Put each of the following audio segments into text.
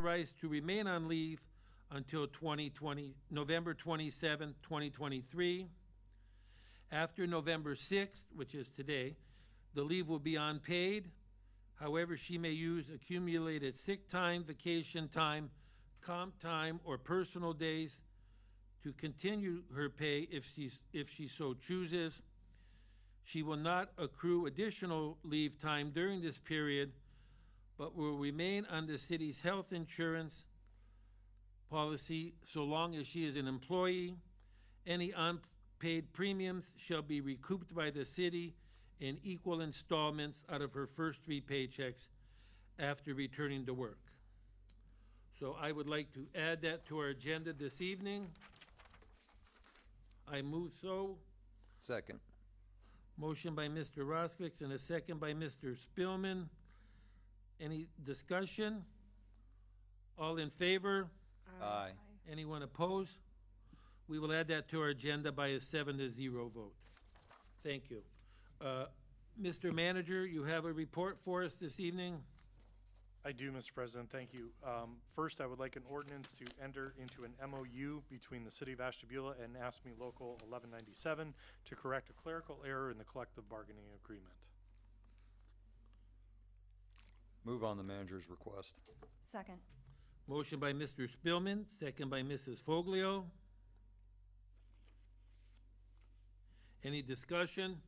authorized to remain on leave until November 27, 2023. After November 6th, which is today, the leave will be unpaid. However, she may use accumulated sick time, vacation time, comp time, or personal days to continue her pay if she so chooses. She will not accrue additional leave time during this period, but will remain on the city's health insurance policy so long as she is an employee. Any unpaid premiums shall be recouped by the city in equal installments out of her first 3 paychecks after returning to work. So I would like to add that to our agenda this evening. I move so. Second. Motion by Mr. Rosvix and a second by Mr. Spillman. Any discussion? All in favor? Aye. Anyone opposed? We will add that to our agenda by a 7-0 vote. Thank you. Mr. Manager, you have a report for us this evening? I do, Mr. President. Thank you. First, I would like an ordinance to enter into an MOU between the City of Ashtabula and AFSCME Local 1197 to correct a clerical error in the collective bargaining agreement. Move on the manager's request. Second. Motion by Mr. Spillman, second by Mrs. Foglio. Any discussion?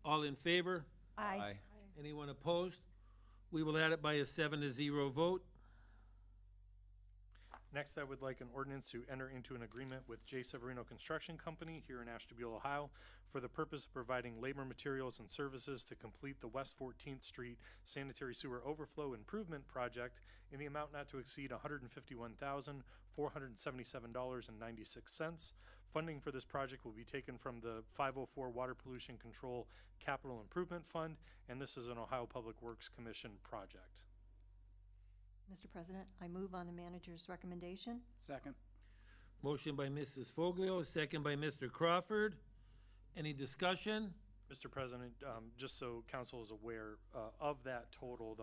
All in favor? Aye. Anyone opposed? We will add it by a 7-0 vote. Next, I would like an ordinance to enter into an agreement with J. Severino Construction Company here in Ashtabula, Ohio, for the purpose of providing labor materials and services to complete the West 14th Street Sanitary Sewer Overflow Improvement Project in the amount not to exceed $151,477.96. Funding for this project will be taken from the 504 Water Pollution Control Capital Improvement Fund, and this is an Ohio Public Works Commission project. Mr. President, I move on the manager's recommendation. Second. Motion by Mrs. Foglio, second by Mr. Crawford. Any discussion? Mr. President, just so council is aware, of that total,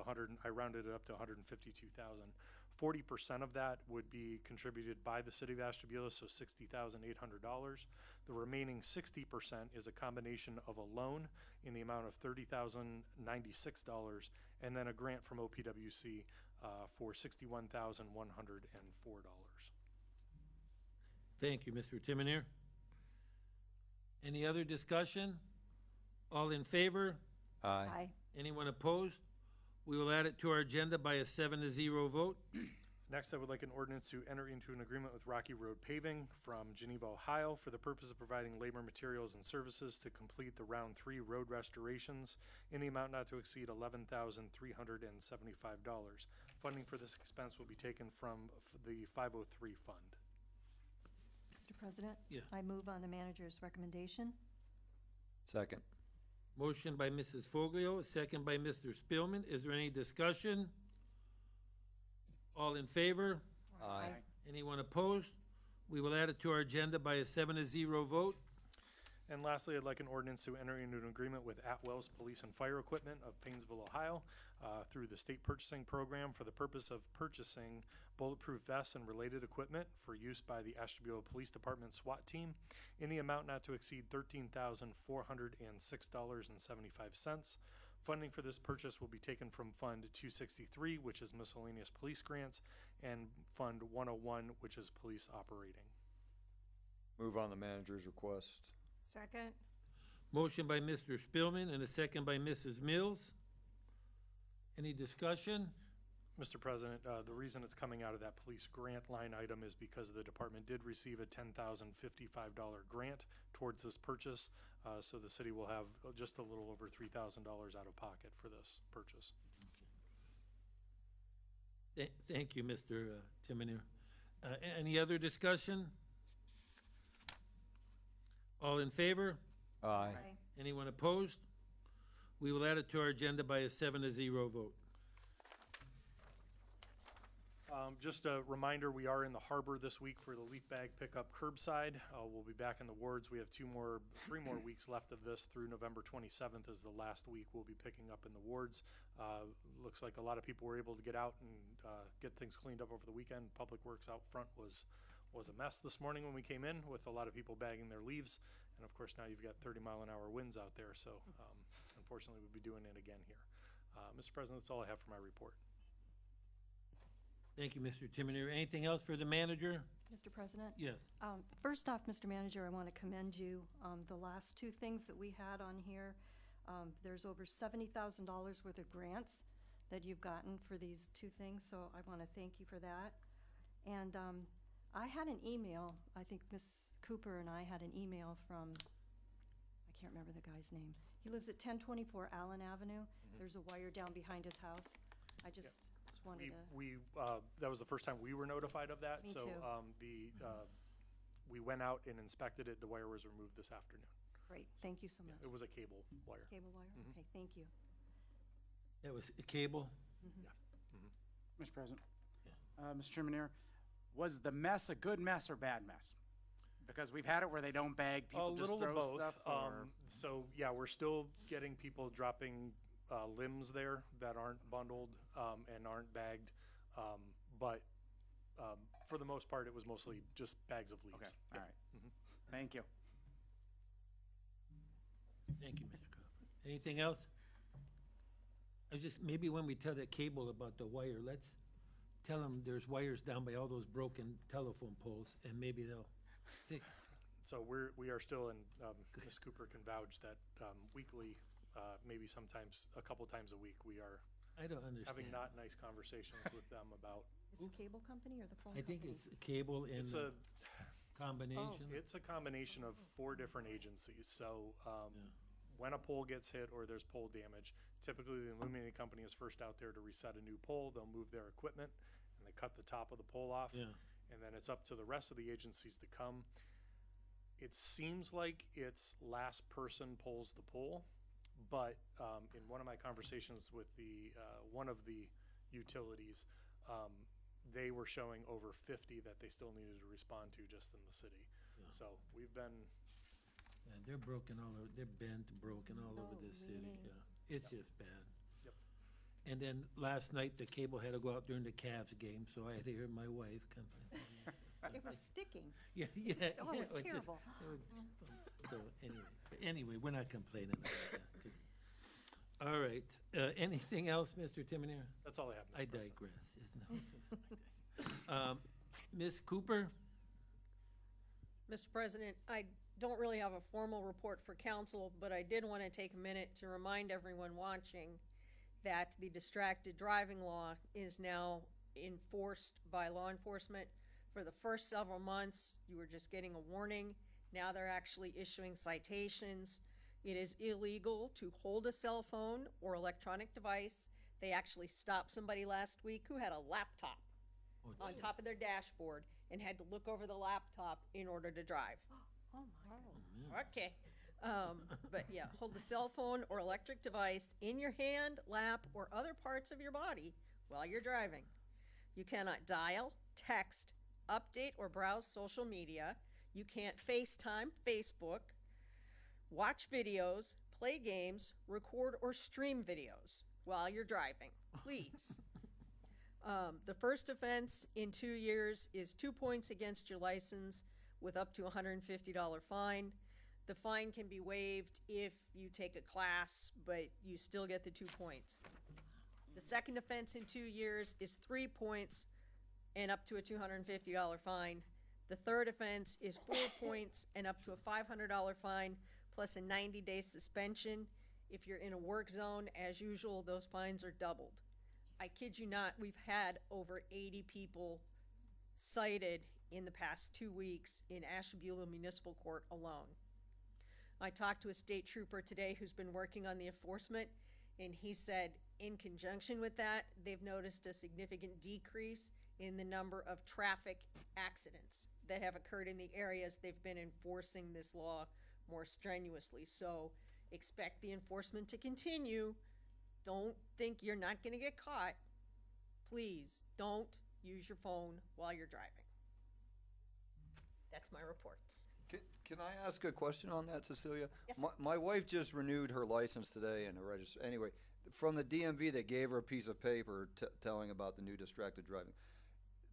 I rounded it up to 152,000. 40% of that would be contributed by the City of Ashtabula, so $60,800. The remaining 60% is a combination of a loan in the amount of $30,096 and then a grant from OPWC for $61,104. Thank you, Mr. Timoner. Any other discussion? All in favor? Aye. Anyone opposed? We will add it to our agenda by a 7-0 vote. Next, I would like an ordinance to enter into an agreement with Rocky Road Paving from Geneva, Ohio, for the purpose of providing labor, materials, and services to complete the Round 3 road restorations in the amount not to exceed $11,375. Funding for this expense will be taken from the 503 fund. Mr. President? Yeah. I move on the manager's recommendation. Second. Motion by Mrs. Foglio, second by Mr. Spillman. Is there any discussion? All in favor? Aye. Anyone opposed? We will add it to our agenda by a 7-0 vote. And lastly, I'd like an ordinance to enter into an agreement with Atwell's Police and Fire Equipment of Painesville, Ohio, through the state purchasing program for the purpose of purchasing bulletproof vests and related equipment for use by the Ashtabula Police Department SWAT team in the amount not to exceed $13,406.75. Funding for this purchase will be taken from Fund 263, which is miscellaneous police grants, and Fund 101, which is police operating. Move on the manager's request. Second. Motion by Mr. Spillman and a second by Mrs. Mills. Any discussion? Mr. President, the reason it's coming out of that police grant line item is because the department did receive a $10,055 grant towards this purchase, so the city will have just a little over $3,000 out of pocket for this purchase. Thank you, Mr. Timoner. Any other discussion? All in favor? Aye. Anyone opposed? We will add it to our agenda by a 7-0 vote. Just a reminder, we are in the harbor this week for the leaf bag pickup curbside. We'll be back in the wards. We have 3 more weeks left of this through November 27th is the last week we'll be picking up in the wards. Looks like a lot of people were able to get out and get things cleaned up over the weekend. Public Works out front was a mess this morning when we came in with a lot of people bagging their leaves. And of course now you've got 30-mile-an-hour winds out there. So unfortunately we'll be doing it again here. Mr. President, that's all I have for my report. Thank you, Mr. Timonier. Anything else for the manager? Mr. President? Yes. First off, Mr. Manager, I want to commend you. The last 2 things that we had on here, there's over $70,000 worth of grants that you've gotten for these 2 things, so I want to thank you for that. And I had an email, I think Ms. Cooper and I had an email from, I can't remember the guy's name. He lives at 1024 Allen Avenue. There's a wire down behind his house. I just wanted to. That was the first time we were notified of that. Me so too. We went out and inspected it. The wire was removed this afternoon. Great, thank you so much. It was a cable wire. Cable wire? Okay, thank you. That was cable? Mr. President. Mr. Chairman, was the mess a good mess or bad mess? Because we've had it where they don't bag, people just throw both. stuff. Or... So yeah, we're still getting people dropping limbs there that aren't bundled and aren't bagged. But for the most part, it was mostly just bags of leaves. Okay, all right. Thank you. Thank you, Mr. Kaufman. Anything else? I was just, maybe when we tell that cable about the wire, let's tell them there's wires down by all those broken telephone poles, and maybe they'll fix. So we are still in, Ms. Cooper can vouch that weekly, maybe sometimes a couple times a week, we are I don't understand. having not nice conversations with them about. It's the cable company or the phone I company? think it's cable and It's a combination. It's a combination of 4 different agencies. So when a pole gets hit or there's pole damage, typically the illuminating company is first out there to reset a new pole. They'll move their equipment and they cut the top of the pole off. Yeah. And then it's up to the rest of the agencies to come. It seems like it's last person pulls the pole, but in one of my conversations with the one of the utilities, they were showing over 50 that they still needed to respond to just in the city. Yeah. So we've been. Yeah, they're broken all over, they're bent, broken all over Oh, this city, really? yeah. It's just bad. Yep. And then last night, the cable had to go out during the Cavs game, so I had to hear my wife come. It was sticking. Yeah, yeah. Oh, it was just- terrible. So anyway, we're not complaining about that. All right, anything else, Mr. Timonier? That's all I have, Mr. I President. digress, isn't it? Ms. Cooper? Mr. President, I don't really have a formal report for council, but I did want to take a minute to remind everyone watching that the distracted driving law is now enforced by law enforcement. For the first several months, you were just getting a warning. Now they're actually issuing citations. It is illegal to hold a cell phone or electronic device. They actually stopped somebody last week who had a laptop on top of their dashboard and had to look over the laptop in order to drive. Oh, my goodness. Okay. But yeah, hold the cell phone or electric device in your hand, lap, or other parts of your body while you're driving. You cannot dial, text, update, or browse social media. You can't FaceTime, Facebook, watch videos, play games, record, or stream videos while you're driving. Please. The first offense in 2 years is 2 points against your license with up to a $150 fine. The fine can be waived if you take a class, but you still get the 2 points. The second offense in 2 years is 3 points and up to a $250 fine. The third offense is 4 points and up to a $500 fine, plus a 90-day suspension. If you're in a work zone, as usual, those fines are doubled. I kid you not, we've had over 80 people cited in the past 2 weeks in Ashtabula Municipal Court alone. I talked to a state trooper today who's been working on the enforcement, and he said in conjunction with that, they've noticed a significant decrease in the number of traffic accidents that have occurred in the areas they've been enforcing this law more strenuously. So expect the enforcement to continue. Don't think you're not going to get caught. Please don't use your phone while you're driving. That's my report. Can I ask a question on that, Cecilia? Yes, My wife just renewed her license today and her anyway, from the DMV, they gave her a piece of paper telling about the new distracted driving.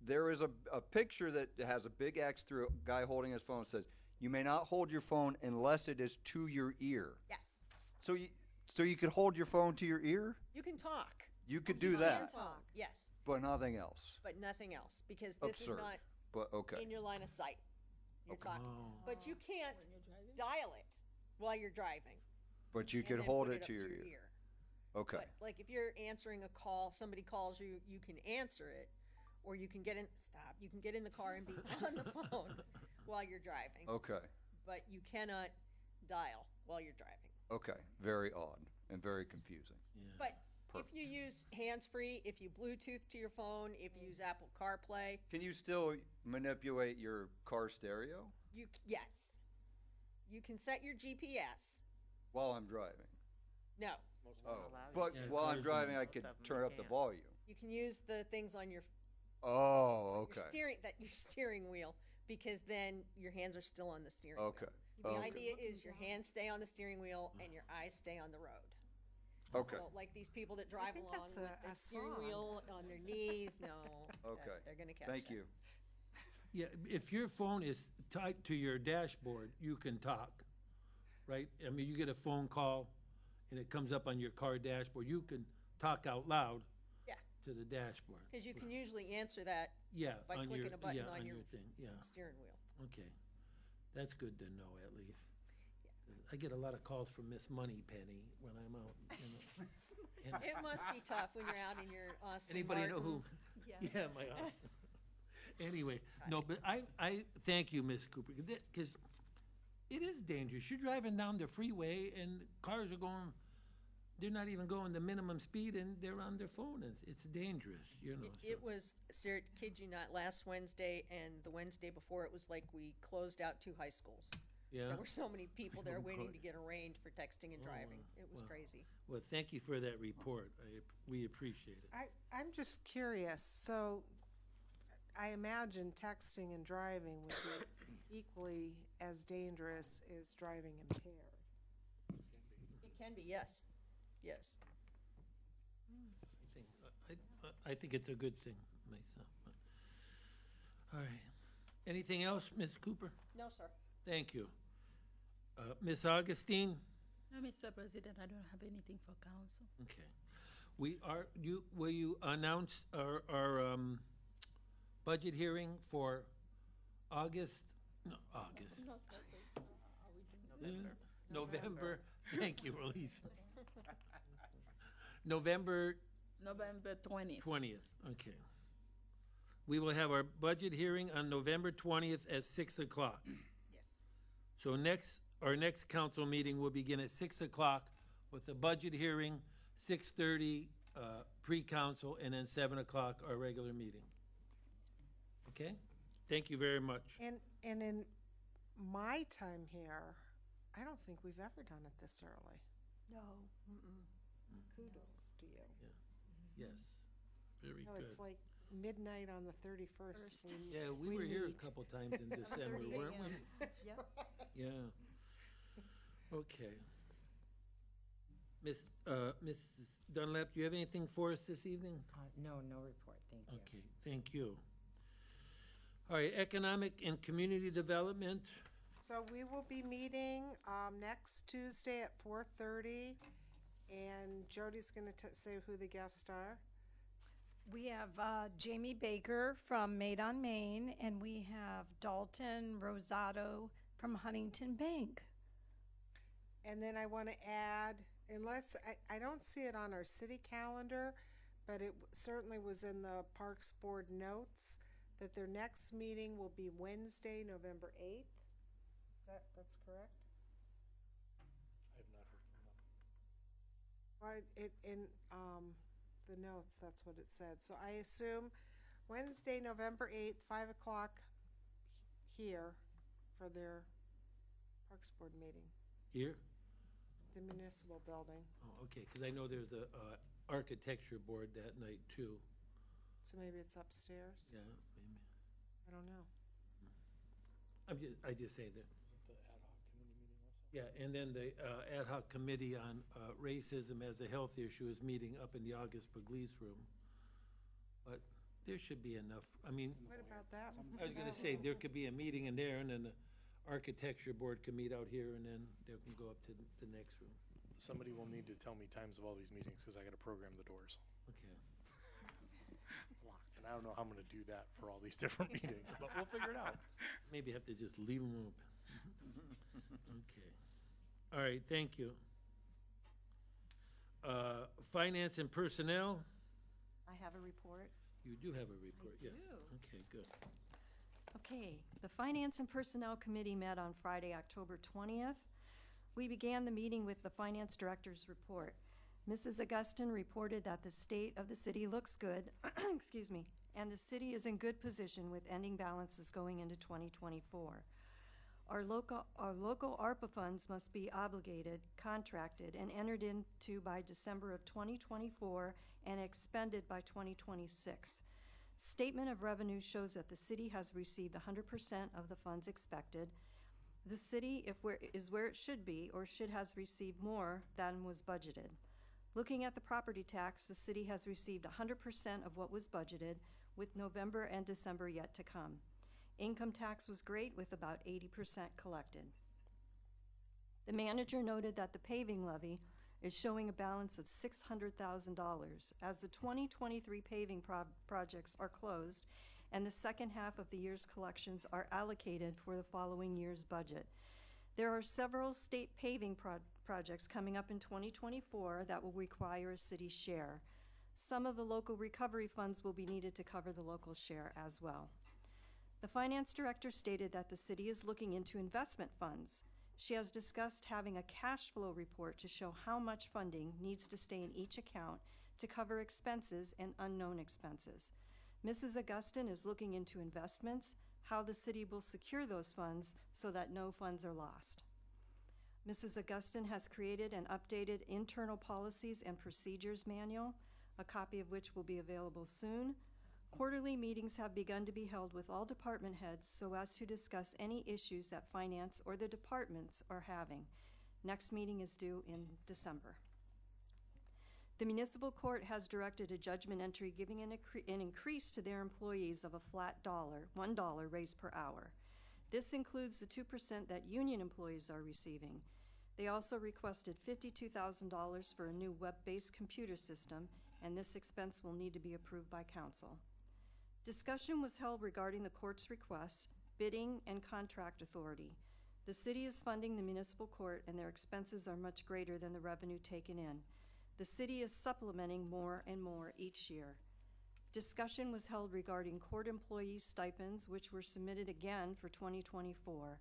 There is a picture that has a big X through a guy holding his phone. It says, "You may not hold your phone unless it is to your ear." Yes, So you could hold your phone to your ear? you can talk. You could do You can that, talk, yes, but nothing else. but nothing else, because this is Absurd. not But, okay. in your line of sight. You're Okay. talking, Oh. but you can't dial it while you're driving. But you and could then hold put it up to your ear. Okay. But like if you're answering a call, somebody calls you, you can answer it, or you can get in, you can get in the car and be on the phone while you're driving. Okay. But you cannot dial while you're driving. Okay. Very odd and very confusing. But if you use hands-free, if you Bluetooth to your phone, if you use Apple CarPlay, Can you still manipulate your car stereo yes. You can set your GPS. while I'm driving? No, Oh, but Yeah, while I'm cars driving, don't. I could turn up the volume. you can use the things on your Oh, okay. your steering wheel, because then your hands are still on the steering Okay. wheel. The Okay. idea is your hands stay on the steering wheel and your eyes stay on the road. Okay. So like these people that drive think along that's with a the steering song. wheel on their knees, no. Okay. They're gonna catch Thank that. you. Yeah, if your phone is tied to your dashboard, you can talk, right? I mean, you get a phone call and it comes up on your car dashboard, you can talk out loud Yeah, to the dashboard. because you can usually answer that Yeah. by on clicking your- a button yeah, on your thing, yeah, steering wheel. okay. That's good to know at least. I get a lot of calls from Miss Moneypenny when I'm out, you know. And It must be tough when you're out in your Austin anybody know Martin. who? Yes. Yeah, my Austin. Anyway, no, but I thank you, Miss Cooper, because it is dangerous. You're driving down the freeway and cars are going, they're not even going the minimum speed and they're on their phone. It's dangerous, you know. It so. was, Sarah, kid you not, last Wednesday and the Wednesday before, it was like we closed out 2 high schools. Yeah. There were so many people there Oh, waiting God. to get arraigned for texting and Oh, driving. wow. It was Wow. crazy. Well, thank you for that report. We appreciate it. I'm just curious, so I imagine texting and driving would be equally as dangerous as driving impaired. It can be, yes, yes. I think it's a good thing myself. All right. Anything else, Ms. Cooper? No, sir. Thank you. Ms. Augustine? No, Mr. President, I don't have anything for council. Okay. Will you announce our budget hearing for August? No, August. November. Thank you, Elise. November November 20th. 20th, okay. We will have our budget hearing on November 20th at 6 o'clock. Yes. So our next council meeting will begin at 6 o'clock with the budget hearing, 6:30 pre-council, and then 7 o'clock our regular meeting. Okay? Thank you very much. And in my time here, I don't think we've ever done it this early. No. Mm-mm. Kudos to you. Yes, very No, good. it's like midnight on the 31st. Yeah, we were here meet. a couple times in December, 7:30 weren't we? Yep. Yeah. Okay. Mrs. Dunlap, do you have anything for us this evening? No report, thank you. Okay, thank you. All right, economic and community development. So we will be meeting next Tuesday at 4:30, and Jody's going to say who the guests are. We have Jamie Baker from Maid on Main, and we have Dalton Rosado from Huntington Bank. And then I want to add, unless, I don't see it on our city calendar, but it certainly was in the Parks Board notes, that their next meeting will be Wednesday, November 8th. That's correct? I have not heard from them. Well, in the notes, that's what it said. So I assume Wednesday, November 8th, 5 o'clock here for their Parks Board meeting, Here? the municipal building. Oh, okay, because I know there's a architecture board that night too. So maybe it's upstairs? Yeah, maybe. I don't know. I just say that. Yeah, and then the ad hoc committee on racism as a health issue is meeting up in the August Pugliese room. But there should be enough, I mean, What about that? I was gonna say, there could be a meeting in there, and then the architecture board can meet out here, and then they can go up to the next room. Somebody will need to tell me times of all these meetings, because I gotta program the doors. Okay. And I don't know how I'm gonna do that for all these different meetings, but we'll figure it out. Maybe have to just leave them open. Okay. All right, thank you. Finance and personnel, I have a report. you do have a report, yes. do. Okay, good. Okay, the Finance and Personnel Committee met on Friday, October 20th. We began the meeting with the Finance Director's report. Mrs. Augustin reported that the state of the city looks good, excuse me, and the city is in good position with ending balances going into 2024. Our local ARPA funds must be obligated, contracted, and entered into by December of 2024 and expended by 2026. Statement of revenue shows that the city has received 100% of the funds expected. The city is where it should be or has received more than was budgeted. Looking at the property tax, the city has received 100% of what was budgeted, with November and December yet to come. Income tax was great, with about 80% collected. The manager noted that the paving levy is showing a balance of $600,000 as the 2023 paving projects are closed and the second half of the year's collections are allocated for the following year's budget. There are several state paving projects coming up in 2024 that will require a city share. Some of the local recovery funds will be needed to cover the local share as well. The finance director stated that the city is looking into investment funds. She has discussed having a cash flow report to show how much funding needs to stay in each account to cover expenses and unknown expenses. Mrs. Augustin is looking into investments, how the city will secure those funds so that no funds are lost. Mrs. Augustin has created an updated internal policies and procedures manual, a copy of which will be available soon. Quarterly meetings have begun to be held with all department heads so as to discuss any issues that finance or the departments are having. Next meeting is due in December. The municipal court has directed a judgment entry giving an increase to their employees of a flat $1 raised per hour. This includes the 2% that union employees are receiving. They also requested $52,000 for a new web-based computer system, and this expense will need to be approved by council. Discussion was held regarding the court's requests, bidding, and contract authority. The city is funding the municipal court, and their expenses are much greater than the revenue taken in. The city is supplementing more and more each year. Discussion was held regarding court employee stipends, which were submitted again for 2024.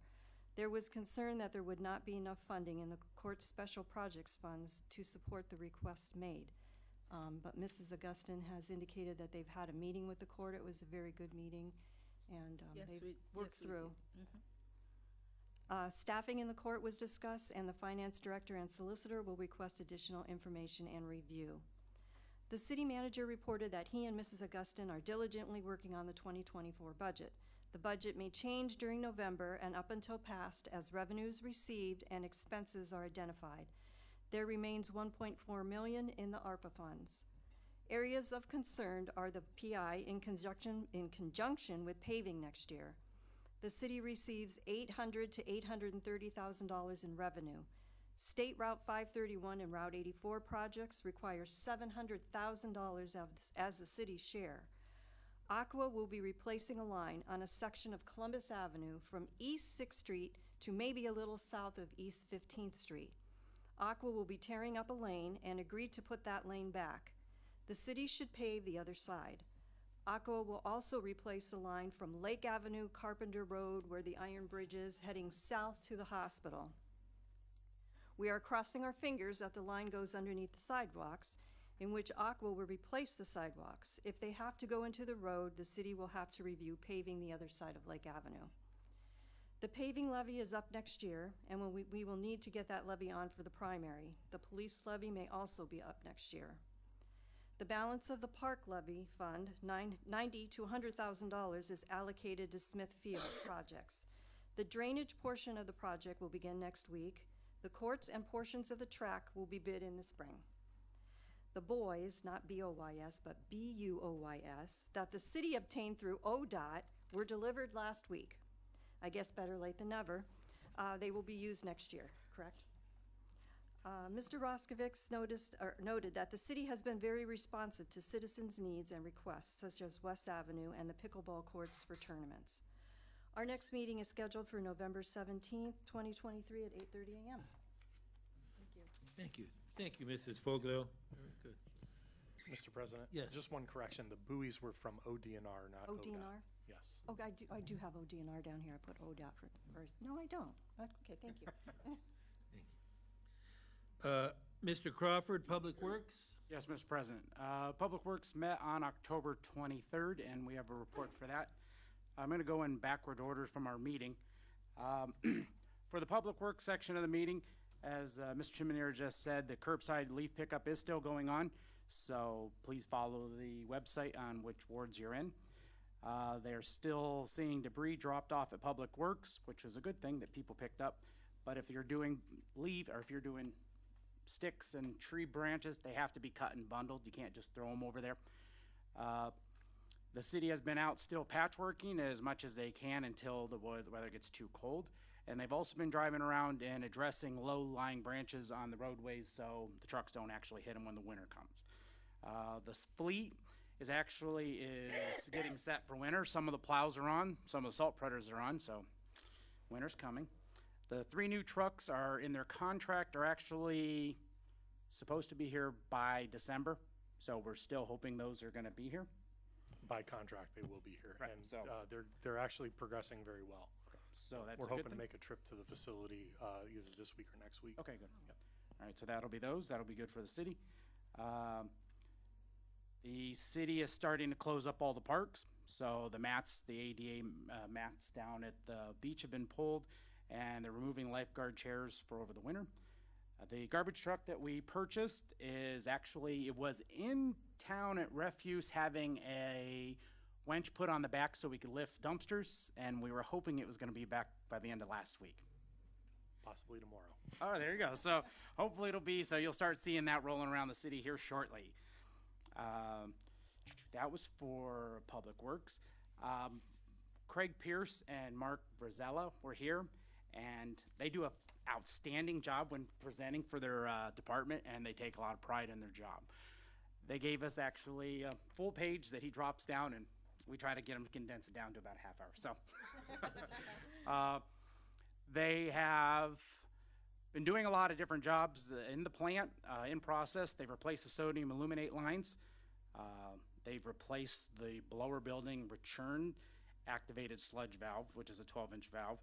There was concern that there would not be enough funding in the court's special projects funds to support the requests made. But Mrs. Augustin has indicated that they've had a meeting with the court. It was a very good meeting, and they've worked through. Staffing in the court was discussed, and the finance director and solicitor will request additional information and review. The city manager reported that he and Mrs. Augustin are diligently working on the 2024 budget. The budget may change during November and up until passed as revenues received and expenses are identified. There remains $1.4 million in the ARPA funds. Areas of concern are the PI in conjunction with paving next year. The city receives $800,000 to $830,000 in revenue. State Route 531 and Route 84 projects require $700,000 as the city's share. Aqua will be replacing a line on a section of Columbus Avenue from East 6th Street to maybe a little south of East 15th Street. Aqua will be tearing up a lane and agreed to put that lane back. The city should pave the other side. Aqua will also replace a line from Lake Avenue, Carpenter Road, where the iron bridge is, heading south to the hospital. We are crossing our fingers that the line goes underneath the sidewalks, in which Aqua will replace the sidewalks. If they have to go into the road, the city will have to review paving the other side of Lake Avenue. The paving levy is up next year, and we will need to get that levy on for the primary. The police levy may also be up next year. The balance of the park levy fund, $90,000 to $100,000, is allocated to Smithfield projects. The drainage portion of the project will begin next week. The courts and portions of the track will be bid in the spring. The buoys, not B-O-Y-S, but B-U-O-Y-S, that the city obtained through ODOT were delivered last week. I guess better late than never. They will be used next year, correct? Mr. Roskovich noted that the city has been very responsive to citizens' needs and requests, such as West Avenue and the pickleball courts for tournaments. Our next meeting is scheduled for November 17th, 2023 at 8:30 a.m. Thank you. Thank you. Thank you, Mrs. Fogler. Very good. Mr. President? Yes. Just one correction, the buoys were from ODNR, not ODOT. ODNR? Yes. Oh, I do have ODNR down here. I put ODOT for first. No, I don't. Okay, thank you. Mr. Crawford, Public Works? Yes, Mr. President. Public Works met on October 23rd, and we have a report for that. I'm going to go in backward order from our meeting. For the Public Works section of the meeting, as Mr. Chimenier just said, the curbside leaf pickup is still going on, so please follow the website on which wards you're in. They're still seeing debris dropped off at Public Works, which is a good thing that people picked up. But if you're doing leaf, or if you're doing sticks and tree branches, they have to be cut and bundled. You can't just throw them over there. The city has been out still patchworking as much as they can until the weather gets too cold. And they've also been driving around and addressing low-lying branches on the roadways so the trucks don't actually hit them when the winter comes. The fleet is getting set for winter. Some of the plows are on, some of the salt spreaders are on, so winter's coming. The 3 new trucks are in their contract, are actually supposed to be here by December, so we're still hoping those are gonna be here. By contract, they will be here. Right, And so- they're actually progressing very well. So that's We're a good hoping to thing. make a trip to the facility either this week or next week. Okay, good. All right, so that'll be those. That'll be good for the city. The city is starting to close up all the parks. So the mats, the ADA mats down at the beach have been pulled, and they're removing lifeguard chairs for over the winter. The garbage truck that we purchased it was in town at refuse having a winch put on the back so we could lift dumpsters, and we were hoping it was going to be back by the end of last week. Possibly tomorrow. Oh, there you go. So hopefully so you'll start seeing that rolling around the city here shortly. That was for Public Works. Craig Pierce and Mark Brazella were here, and they do an outstanding job when presenting for their department, and they take a lot of pride in their job. They gave us actually a full page that he drops down, and we try to get him to condense it down to about a half hour. So they have been doing a lot of different jobs in the plant, in process. They've replaced the sodium aluminate lines. They've replaced the blower building return activated sludge valve, which is a 12-inch valve.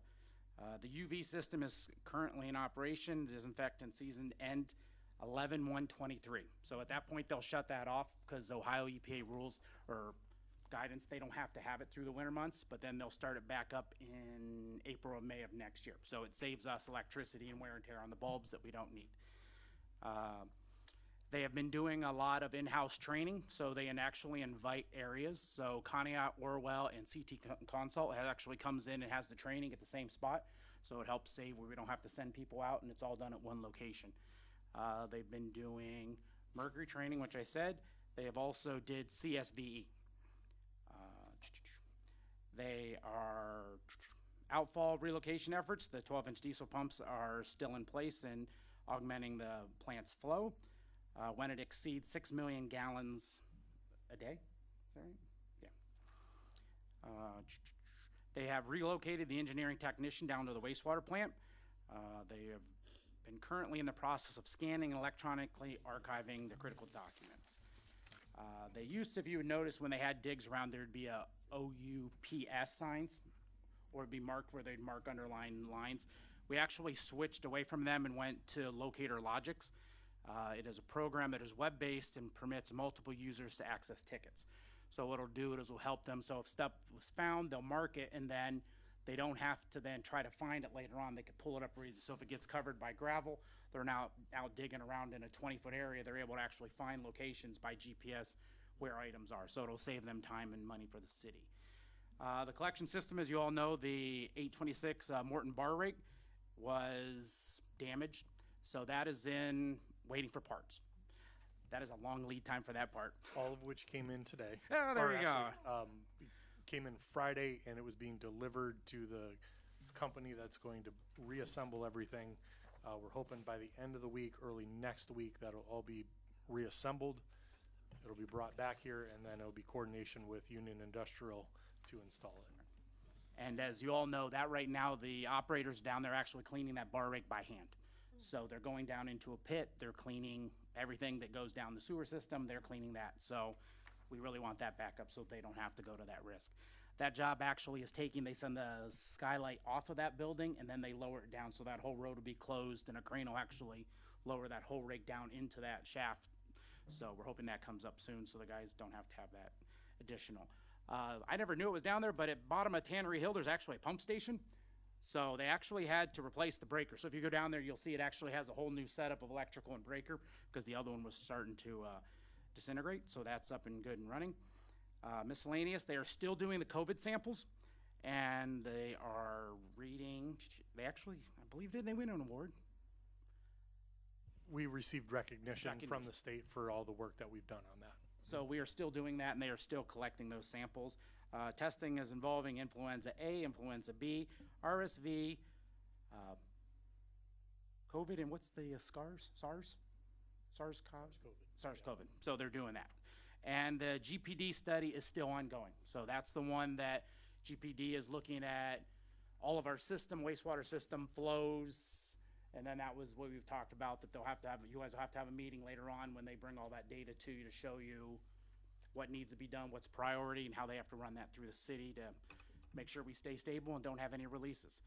The UV system is currently in operation. Disinfectant season end 11/1/23. So at that point, they'll shut that off because Ohio EPA rules or guidance, they don't have to have it through the winter months, but then they'll start it back up in April or May of next year. So it saves us electricity and wear and tear on the bulbs that we don't need. They have been doing a lot of in-house training, so they actually invite areas. So Conneaut, Orwell, and CT Consult actually comes in and has the training at the same spot. So it helps save where we don't have to send people out, and it's all done at one location. They've been doing mercury training, which I said. They have also did CSVE. They are outfall relocation efforts. The 12-inch diesel pumps are still in place and augmenting the plant's flow. When it exceeds 6 million gallons a day, is that right? Yeah. They have relocated the engineering technician down to the wastewater plant. They have been currently in the process of scanning and electronically archiving the critical documents. They used to, if you would notice, when they had digs around, there'd be a OUPS signs, or it'd be marked where they'd mark underlined lines. We actually switched away from them and went to Locator Logics. It is a program that is web-based and permits multiple users to access tickets. So what it'll do is it'll help them. So if stuff was found, they'll mark it, and then They don't have to then try to find it later on. They could pull it up real easy. So if it gets covered by gravel, they're now out digging around in a 20-foot area. They're able to actually find locations by GPS where items are. So it'll save them time and money for the city. The collection system, as you all know, the 826 Morton bar rake was damaged. So that is in waiting for parts. That is a long lead time for that part. All of which came in today. Oh, there Or we go. actually, came in Friday, and it was being delivered to the company that's going to reassemble everything. We're hoping by the end of the week, early next week, that'll all be reassembled. It'll be brought back here, and then it'll be coordination with Union Industrial to install it. And as you all know, that right now, the operators down there actually cleaning that bar rake by hand. So they're going down into a pit, they're cleaning everything that goes down the sewer system, they're cleaning that. So we really want that back up so they don't have to go to that risk. That job actually is they send the skylight off of that building and then they lower it down so that whole road will be closed and a crane will actually lower that whole rake down into that shaft. So we're hoping that comes up soon so the guys don't have to have that additional. I never knew it was down there, but at bottom of Tannery Hill, there's actually a pump station. So they actually had to replace the breaker. So if you go down there, you'll see it actually has a whole new setup of electrical and breaker because the other one was starting to disintegrate. So that's up and good and running. Miscellaneous, they are still doing the COVID samples, and they are reading. They actually, I believe, didn't they win an award? We received recognition from the state for all the work that we've done on that. So we are still doing that, and they are still collecting those samples. Testing is involving influenza A, influenza B, RSV, COVID, and what's the SARS? SARS-CoV. So they're doing that. And the GPD study is still ongoing. So that's the one that GPD is looking at all of our system, wastewater system flows. And then that was what we've talked about, that you guys will have to have a meeting later on when they bring all that data to you to show you what needs to be done, what's priority, and how they have to run that through the city to make sure we stay stable and don't have any releases.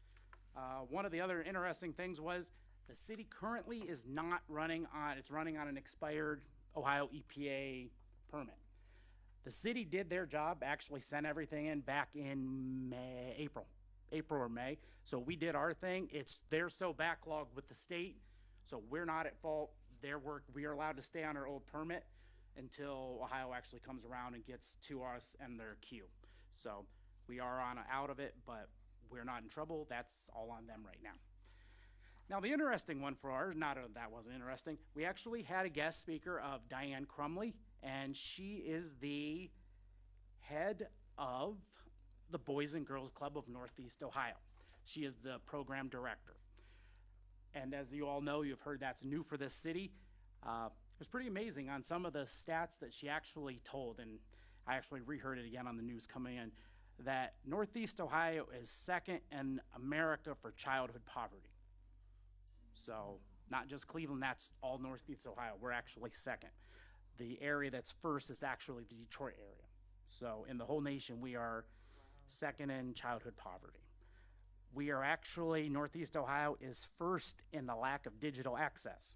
One of the other interesting things was the city currently is not running on, it's running on an expired Ohio EPA permit. The city did their job, actually sent everything in back in April or May. So we did our thing. They're so backlogged with the state, so we're not at fault. Their work, we are allowed to stay on our old permit until Ohio actually comes around and gets to us and their queue. So we are out of it, but we're not in trouble. That's all on them right now. Now, the interesting one for ours, that wasn't interesting, we actually had a guest speaker of Diane Crumley, and she is the head of the Boys and Girls Club of Northeast Ohio. She is the program director. And as you all know, you've heard that's new for this city. It was pretty amazing on some of the stats that she actually told, and I actually reheard it again on the news coming in, that Northeast Ohio is second in America for childhood poverty. So not just Cleveland, that's all Northeast Ohio. We're actually second. The area that's first is actually the Detroit area. So in the whole nation, we are second in childhood poverty. We are actually, Northeast Ohio is first in the lack of digital access.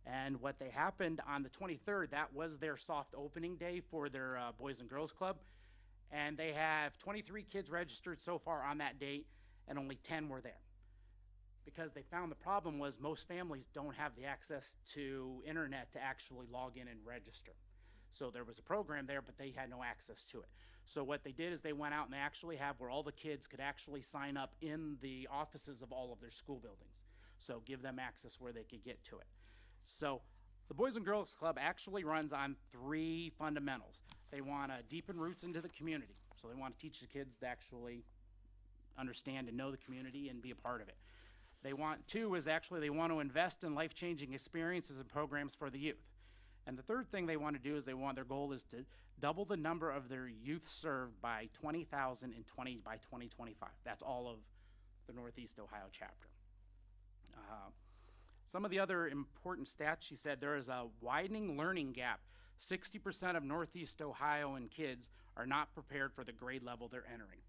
And what they happened on the 23rd, that was their soft opening day for their Boys and Girls Club. And they have 23 kids registered so far on that date, and only 10 were there. Because they found the problem was most families don't have the access to internet to actually log in and register. So there was a program there, but they had no access to it. So what they did is they went out and they actually have where all the kids could actually sign up in the offices of all of their school buildings. So give them access where they could get to it. So the Boys and Girls Club actually runs on 3 fundamentals. They want to deepen roots into the community. So they want to teach the kids to actually understand and know the community and be a part of it. They want 2 is actually they want to invest in life-changing experiences and programs for the youth. And the third thing they want to do is their goal is to double the number of their youth served by 20,000 by 2025. That's all of the Northeast Ohio chapter. Some of the other important stats, she said there is a widening learning gap. 60% of Northeast Ohioan kids are not prepared for the grade level they're entering.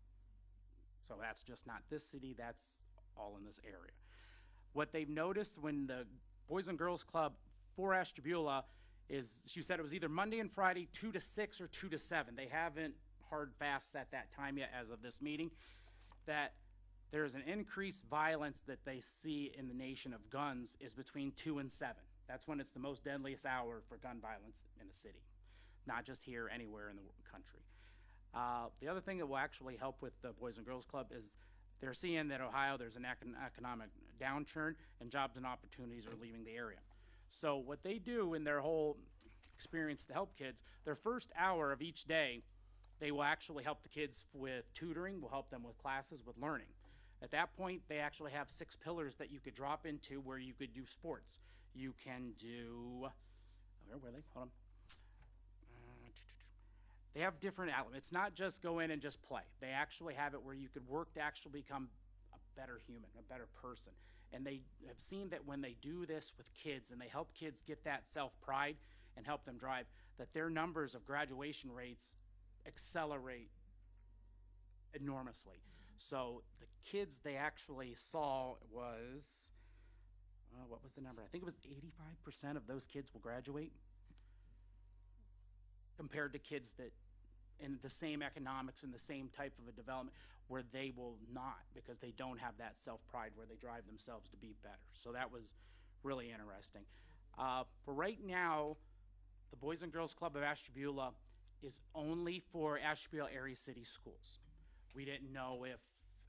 So that's just not this city, that's all in this area. What they've noticed when the Boys and Girls Club for Ashtabula is, she said it was either Monday and Friday, 2 to 6 or 2 to 7. They haven't hard fast set that time yet as of this meeting. that there's an increased violence that they see in the nation of guns is between 2 and 7. That's when it's the most deadliest hour for gun violence in a city, not just here, anywhere in the country. The other thing that will actually help with the Boys and Girls Club is they're seeing that Ohio, there's an economic downturn and jobs and opportunities are leaving the area. So what they do in their whole experience to help kids, their first hour of each day, they will actually help the kids with tutoring, will help them with classes, with learning. At that point, they actually have 6 pillars that you could drop into where you could do sports. You can do, where were they? Hold on. They have different elements. It's not just go in and just play. They actually have it where you could work to actually become a better human, a better person. And they have seen that when they do this with kids and they help kids get that self-pride and help them drive, that their numbers of graduation rates accelerate enormously. So the kids they actually saw was, what was the number? I think it was 85% of those kids will graduate compared to kids that in the same economics and the same type of a development where they will not, because they don't have that self-pride where they drive themselves to be better. So that was really interesting. For right now, the Boys and Girls Club of Ashtabula is only for Ashtabula area city schools. We didn't know if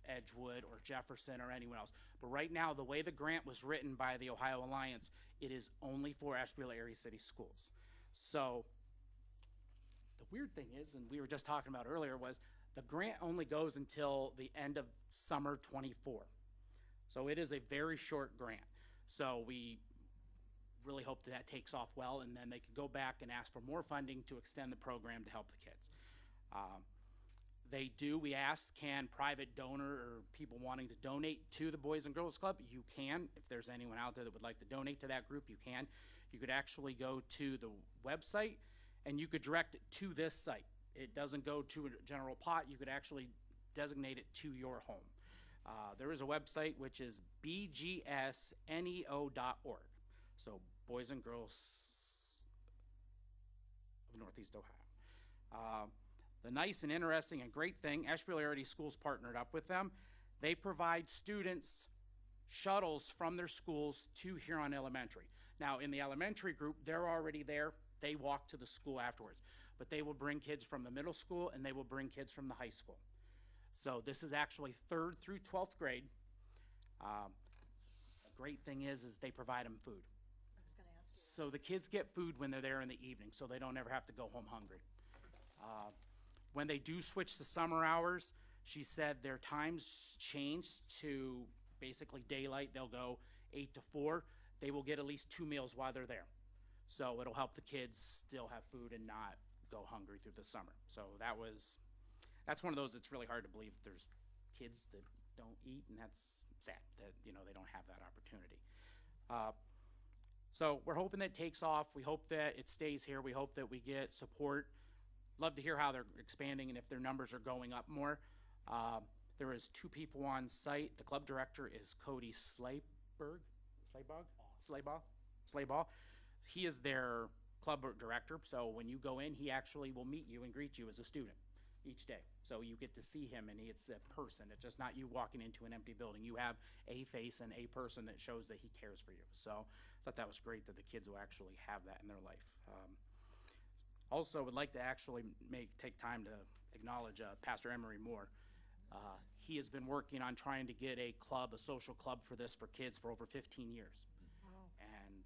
Edgewood or Jefferson or anyone else. But right now, the way the grant was written by the Ohio Alliance, it is only for Ashtabula area city schools. So the weird thing is, and we were just talking about earlier, was the grant only goes until the end of summer 24. So it is a very short grant. So we really hope that takes off well, and then they can go back and ask for more funding to extend the program to help the kids. We asked, can private donor or people wanting to donate to the Boys and Girls Club? You can. If there's anyone out there that would like to donate to that group, you can. You could actually go to the website and you could direct it to this site. It doesn't go to a general pot. You could actually designate it to your home. There is a website which is bgsneo.org. So Boys and Girls of Northeast Ohio. The nice and interesting and great thing, Ashtabula Area Schools partnered up with them. They provide students shuttles from their schools to Huron Elementary. Now, in the elementary group, they're already there. They walk to the school afterwards. But they will bring kids from the middle school and they will bring kids from the high school. So this is actually 3rd through 12th grade. The great thing is they provide them food. I was gonna ask you. So the kids get food when they're there in the evening, so they don't ever have to go home hungry. When they do switch to summer hours, she said their times change to basically daylight. They'll go 8 to 4. They will get at least 2 meals while they're there. So it'll help the kids still have food and not go hungry through the summer. So that's one of those that's really hard to believe there's kids that don't eat, and that's sad that, they don't have that opportunity. So we're hoping that it takes off. We hope that it stays here. We hope that we get support. Love to hear how they're expanding and if their numbers are going up more. There is 2 people on site. The club director is Cody Slayball. He is their club director. So when you go in, he actually will meet you and greet you as a student each day. So you get to see him, and it's a person. It's just not you walking into an empty building. You have a face and a person that shows that he cares for you. So I thought that was great that the kids will actually have that in their life. Also, would like to actually take time to acknowledge Pastor Emery Moore. He has been working on trying to get a social club for this for kids for over 15 years. And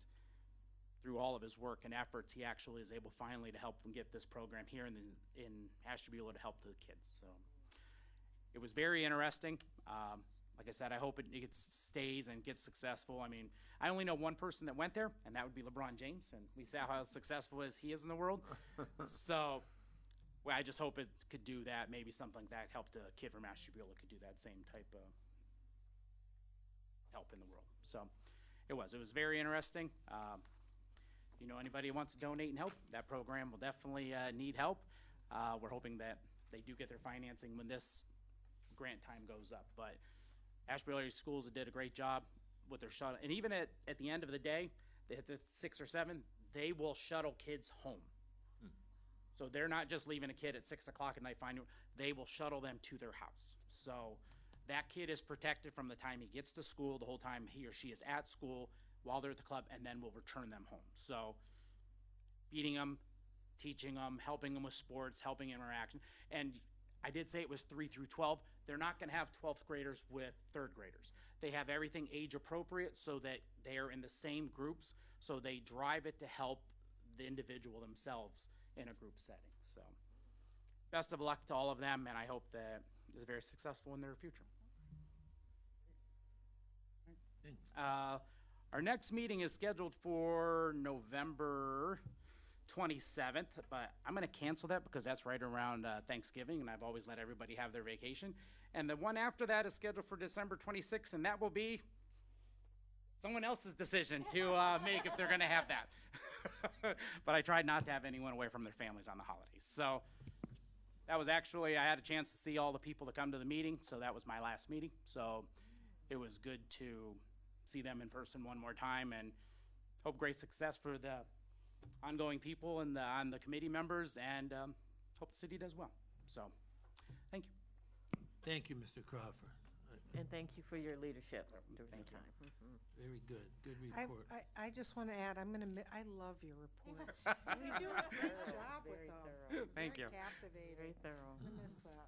through all of his work and efforts, he actually is able finally to help them get this program here in Ashtabula to help the kids. So it was very interesting. Like I said, I hope it stays and gets successful. I mean, I only know one person that went there, and that would be LeBron James, and we saw how successful as he is in the world. So I just hope it could do that, maybe something like that, helped a kid from Ashtabula could do that same type of help in the world. So it was very interesting. Anybody who wants to donate and help, that program will definitely need help. We're hoping that they do get their financing when this grant time goes up. But Ashtabula Area Schools did a great job with their shuttle. And even at the end of the day, at 6 or 7, they will shuttle kids home. So they're not just leaving a kid at 6 o'clock at night, they will shuttle them to their house. So that kid is protected from the time he gets to school, the whole time he or she is at school, while they're at the club, and then we'll return them home. So feeding them, teaching them, helping them with sports, helping interaction. And I did say it was 3 through 12. They're not going to have 12th graders with 3rd graders. They have everything age appropriate so that they are in the same groups, so they drive it to help the individual themselves in a group setting. So best of luck to all of them, and I hope that they're very successful in their future. Thanks. Our next meeting is scheduled for November 27th, but I'm going to cancel that because that's right around Thanksgiving, and I've always let everybody have their vacation. And the one after that is scheduled for December 26th, and that will be someone else's decision to make if they're going to have that. But I tried not to have anyone away from their families on the holidays. So that was actually, I had a chance to see all the people that come to the meeting, so that was my last meeting. So it was good to see them in person one more time, and hope great success for the ongoing people and on the committee members, and hope the city does well. So, thank you. Thank you, Mr. Crawford. And thank you for your leadership during Thank the you. time. Very good. Good I, report. I just want to add, I love your reports. You do a great job with Very them. thorough. Thank you. Very captivating. Very thorough. I miss that.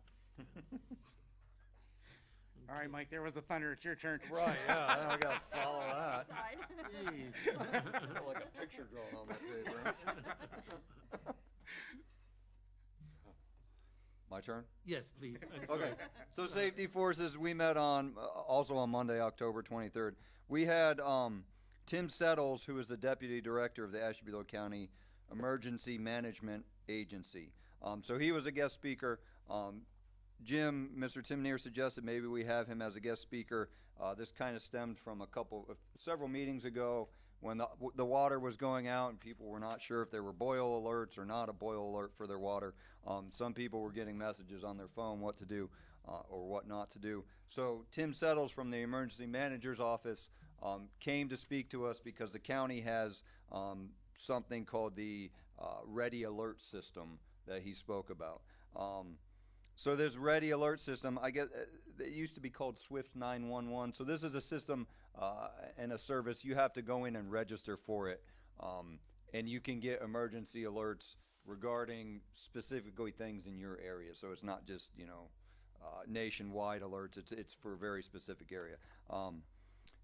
All right, Mike, there was the thunder. It's your turn. Right, yeah, now I gotta follow that. Jeez. Got like a picture drawn on my paper. My turn? Yes, please. Okay, so safety forces, we met on, also on Monday, October 23rd. We had Tim Settles, who is the Deputy Director of the Ashtabula County Emergency Management Agency. So he was a guest speaker. Mr. Tim Neer suggested maybe we have him as a guest speaker. This kind of stemmed from several meetings ago when the water was going out and people were not sure if there were boil alerts or not a boil alert for their water. Some people were getting messages on their phone what to do or what not to do. So Tim Settles from the Emergency Manager's Office came to speak to us because the county has something called the Ready Alert System that he spoke about. So this Ready Alert System, I guess it used to be called Swift 911. So this is a system and a service. You have to go in and register for it, and you can get emergency alerts regarding specifically things in your area. So it's not just nationwide alerts. It's for a very specific area.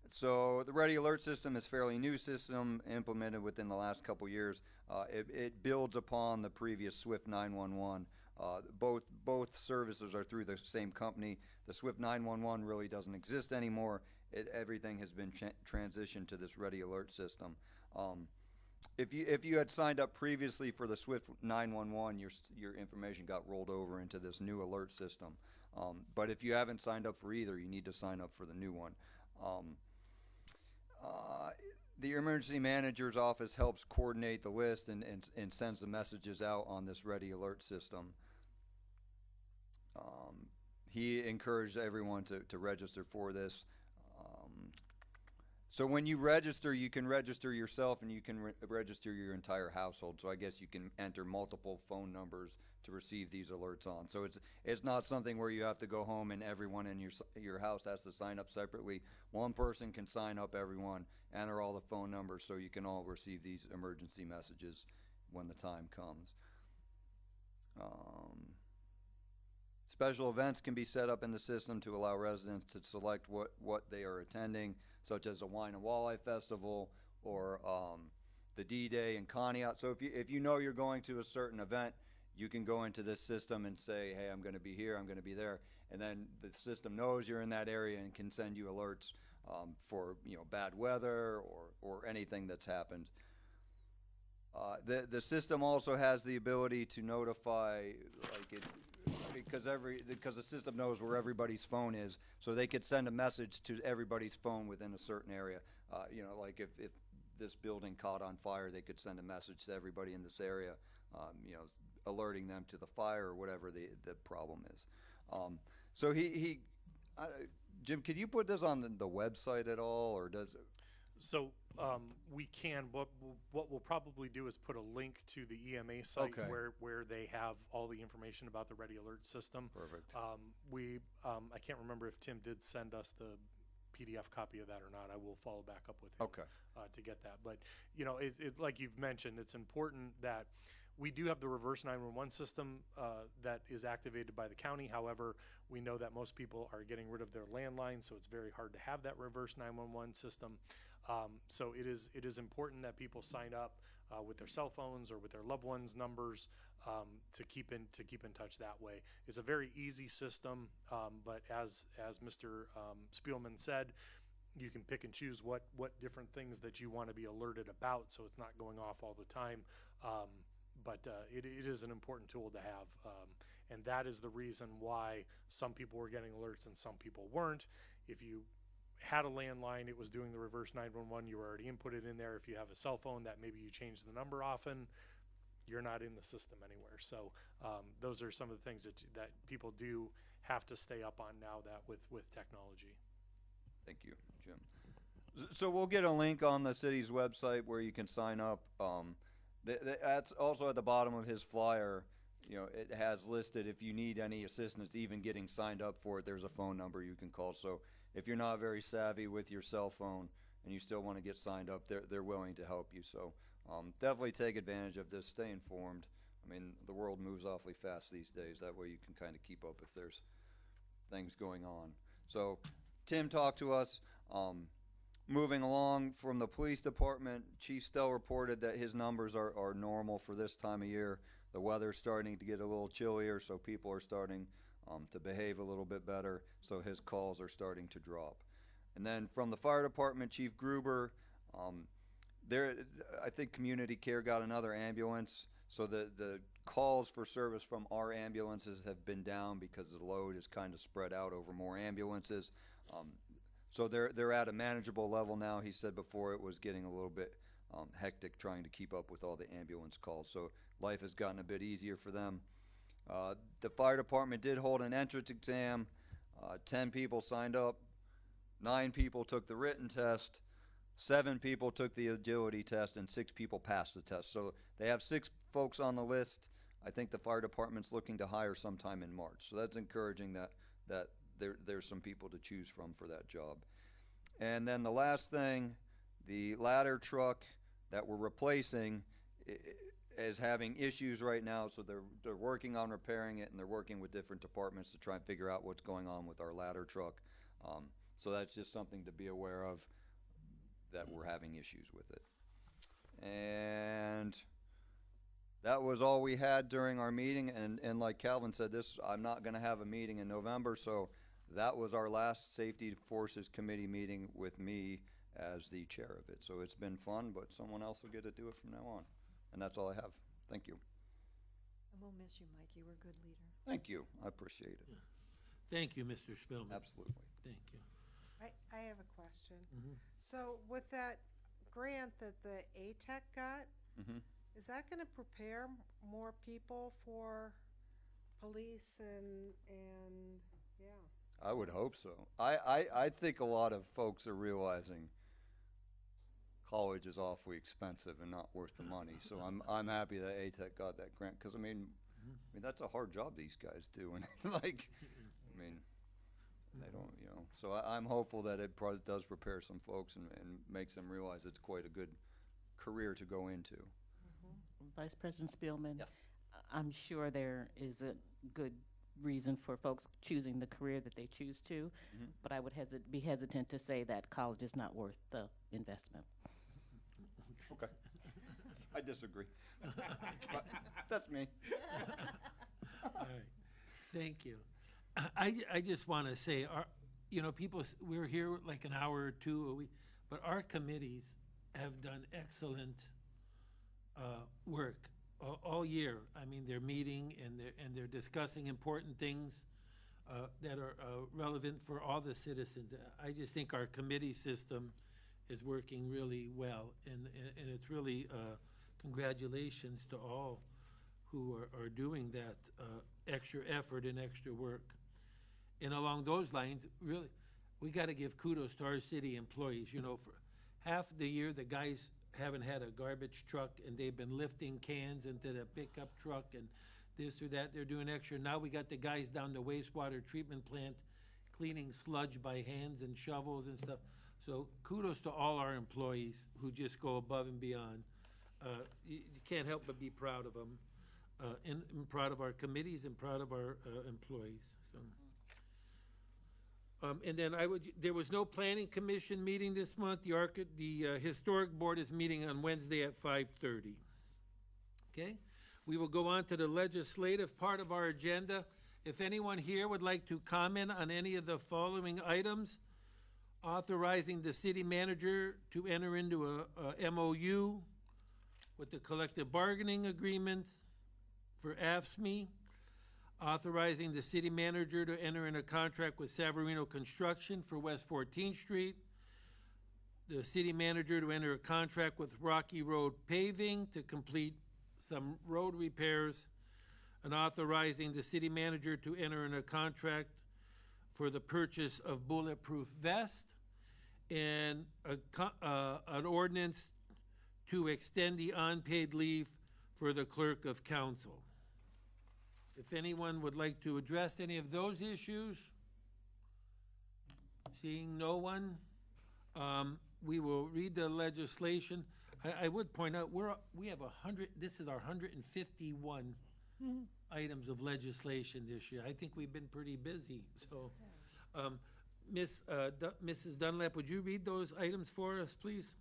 So the Ready Alert System is a fairly new system implemented within the last couple years. It builds upon the previous Swift 911. Both services are through the same company. The Swift 911 really doesn't exist anymore. Everything has been transitioned to this Ready Alert System. If you had signed up previously for the Swift 911, your information got rolled over into this new alert system. But if you haven't signed up for either, you need to sign up for the new one. The emergency manager's office helps coordinate the list and sends the messages out on this Ready Alert System. He encouraged everyone to register for this. So when you register, you can register yourself and you can register your entire household. So I guess you can enter multiple phone numbers to receive these alerts on. So it's not something where you have to go home and everyone in your house has to sign up separately. One person can sign up everyone, enter all the phone numbers so you can all receive these emergency messages when the time comes. Special events can be set up in the system to allow residents to select what they are attending, such as a Wine and Walleye Festival or the D-Day in Conneaut. So if you know you're going to a certain event, you can go into this system and say, hey, I'm going to be here, I'm going to be there, and then the system knows you're in that area and can send you alerts for bad weather or anything that's happened. The system also has the ability to notify, because the system knows where everybody's phone is, so they could send a message to everybody's phone within a certain area. Like if this building caught on fire, they could send a message to everybody in this area, alerting them to the fire or whatever the problem is. So Jim, could you put this on the website at all, or does it? So, we can, what we'll probably do is put a link to the EMA site Okay. where they have all the information about the Ready Alert system. Perfect. I can't remember if Tim did send us the PDF copy of that or not. I will follow back up with him. Okay. To get that. But, you know, like you've mentioned, it's important that we do have the reverse 911 system that is activated by the county. However, we know that most people are getting rid of their landline, so it's very hard to have that reverse 911 system. So it is important that people sign up with their cell phones or with their loved ones' numbers to keep in touch that way. It's a very easy system, but as Mr. Spielman said, you can pick and choose what different things that you want to be alerted about, so it's not going off all the time. But it is an important tool to have, and that is the reason why some people were getting alerts and some people weren't. If you had a landline, it was doing the reverse 911, you were already inputted in there. If you have a cell phone that maybe you change the number often, you're not in the system anywhere. So those are some of the things that people do have to stay up on now that with technology. Thank you, Jim. So we'll get a link on the city's website where you can sign up. That's also at the bottom of his flyer. You know, it has listed if you need any assistance, even getting signed up for it, there's a phone number you can call. So if you're not very savvy with your cell phone and you still want to get signed up, they're willing to help you. So definitely take advantage of this. Stay informed. I mean, the world moves awfully fast these days. That way you can kind of keep up if there's things going on. So Tim talked to us. Moving along from the police department, Chief Stell reported that his numbers are normal for this time of year. The weather's starting to get a little chillier, so people are starting to behave a little bit better, so his calls are starting to drop. And then from the fire department, Chief Gruber, I think Community Care got another ambulance, so the calls for service from our ambulances have been down because the load is kind of spread out over more ambulances. So they're at a manageable level now. He said before it was getting a little bit hectic trying to keep up with all the ambulance calls. So life has gotten a bit easier for them. The fire department did hold an entrance exam. 10 people signed up. 9 people took the written test. 7 people took the agility test, and 6 people passed the test. So they have 6 folks on the list. I think the fire department's looking to hire sometime in March. So that's encouraging that there's some people to choose from for that job. And then the last thing, the ladder truck that we're replacing is having issues right now, so they're working on repairing it, and they're working with different departments to try and figure out what's going on with our ladder truck. So that's just something to be aware of, that we're having issues with it. And that was all we had during our meeting, and like Calvin said, I'm not going to have a meeting in November, so that was our last Safety Forces Committee meeting with me as the chair of it. So it's been fun, but someone else will get to do it from now on. And that's all I have. Thank you. And we'll miss you, Mike. You were a good leader. Thank you. I appreciate it. Thank you, Mr. Spillman. Absolutely. Thank you. I have a question. Mhm. So with that grant that the ATEC got, Mhm. is that going to prepare more people for police and yeah? I would hope so. I think a lot of folks are realizing college is awfully expensive and not worth the money. So I'm happy that ATEC got that grant, because I mean that's a hard job these guys do, and they don't, So I'm hopeful that it does prepare some folks and makes them realize it's quite a good career to go into. Vice President Spielman? Yes. I'm sure there is a good reason for folks choosing the career that they choose to, but I would be hesitant to say that college is not worth the investment. Okay. I disagree. But that's me. All right. Thank you. I just want to say, people, we're here like an hour or two a week, but our committees have done excellent work all year. I mean, they're meeting and they're discussing important things that are relevant for all the citizens. I just think our committee system is working really well, and it's really congratulations to all who are doing that extra effort and extra work. And along those lines, really, we got to give kudos to our city employees, for half the year, the guys haven't had a garbage truck, and they've been lifting cans into the pickup truck and this or that. They're doing extra. Now we got the guys down the wastewater treatment plant cleaning sludge by hands and shovels and stuff. So kudos to all our employees who just go above and beyond. You can't help but be proud of them, and proud of our committees and proud of our employees, so. And then there was no planning commission meeting this month. The historic board is meeting on Wednesday at 5:30. Okay? We will go on to the legislative part of our agenda. If anyone here would like to comment on any of the following items, authorizing the city manager to enter into a MOU with the collective bargaining agreement for AFSMI, authorizing the city manager to enter in a contract with Savarino Construction for West 14th Street, the city manager to enter a contract with Rocky Road Paving to complete some road repairs, and authorizing the city manager to enter in a contract for the purchase of bulletproof vests, and an ordinance to extend the unpaid leave for the clerk of council. If anyone would like to address any of those issues, seeing no one, we will read the legislation. I would point out, we have this is our 151 items of legislation this year. I think we've been pretty busy, so. Mrs. Dunlap, would you read those items for us, please?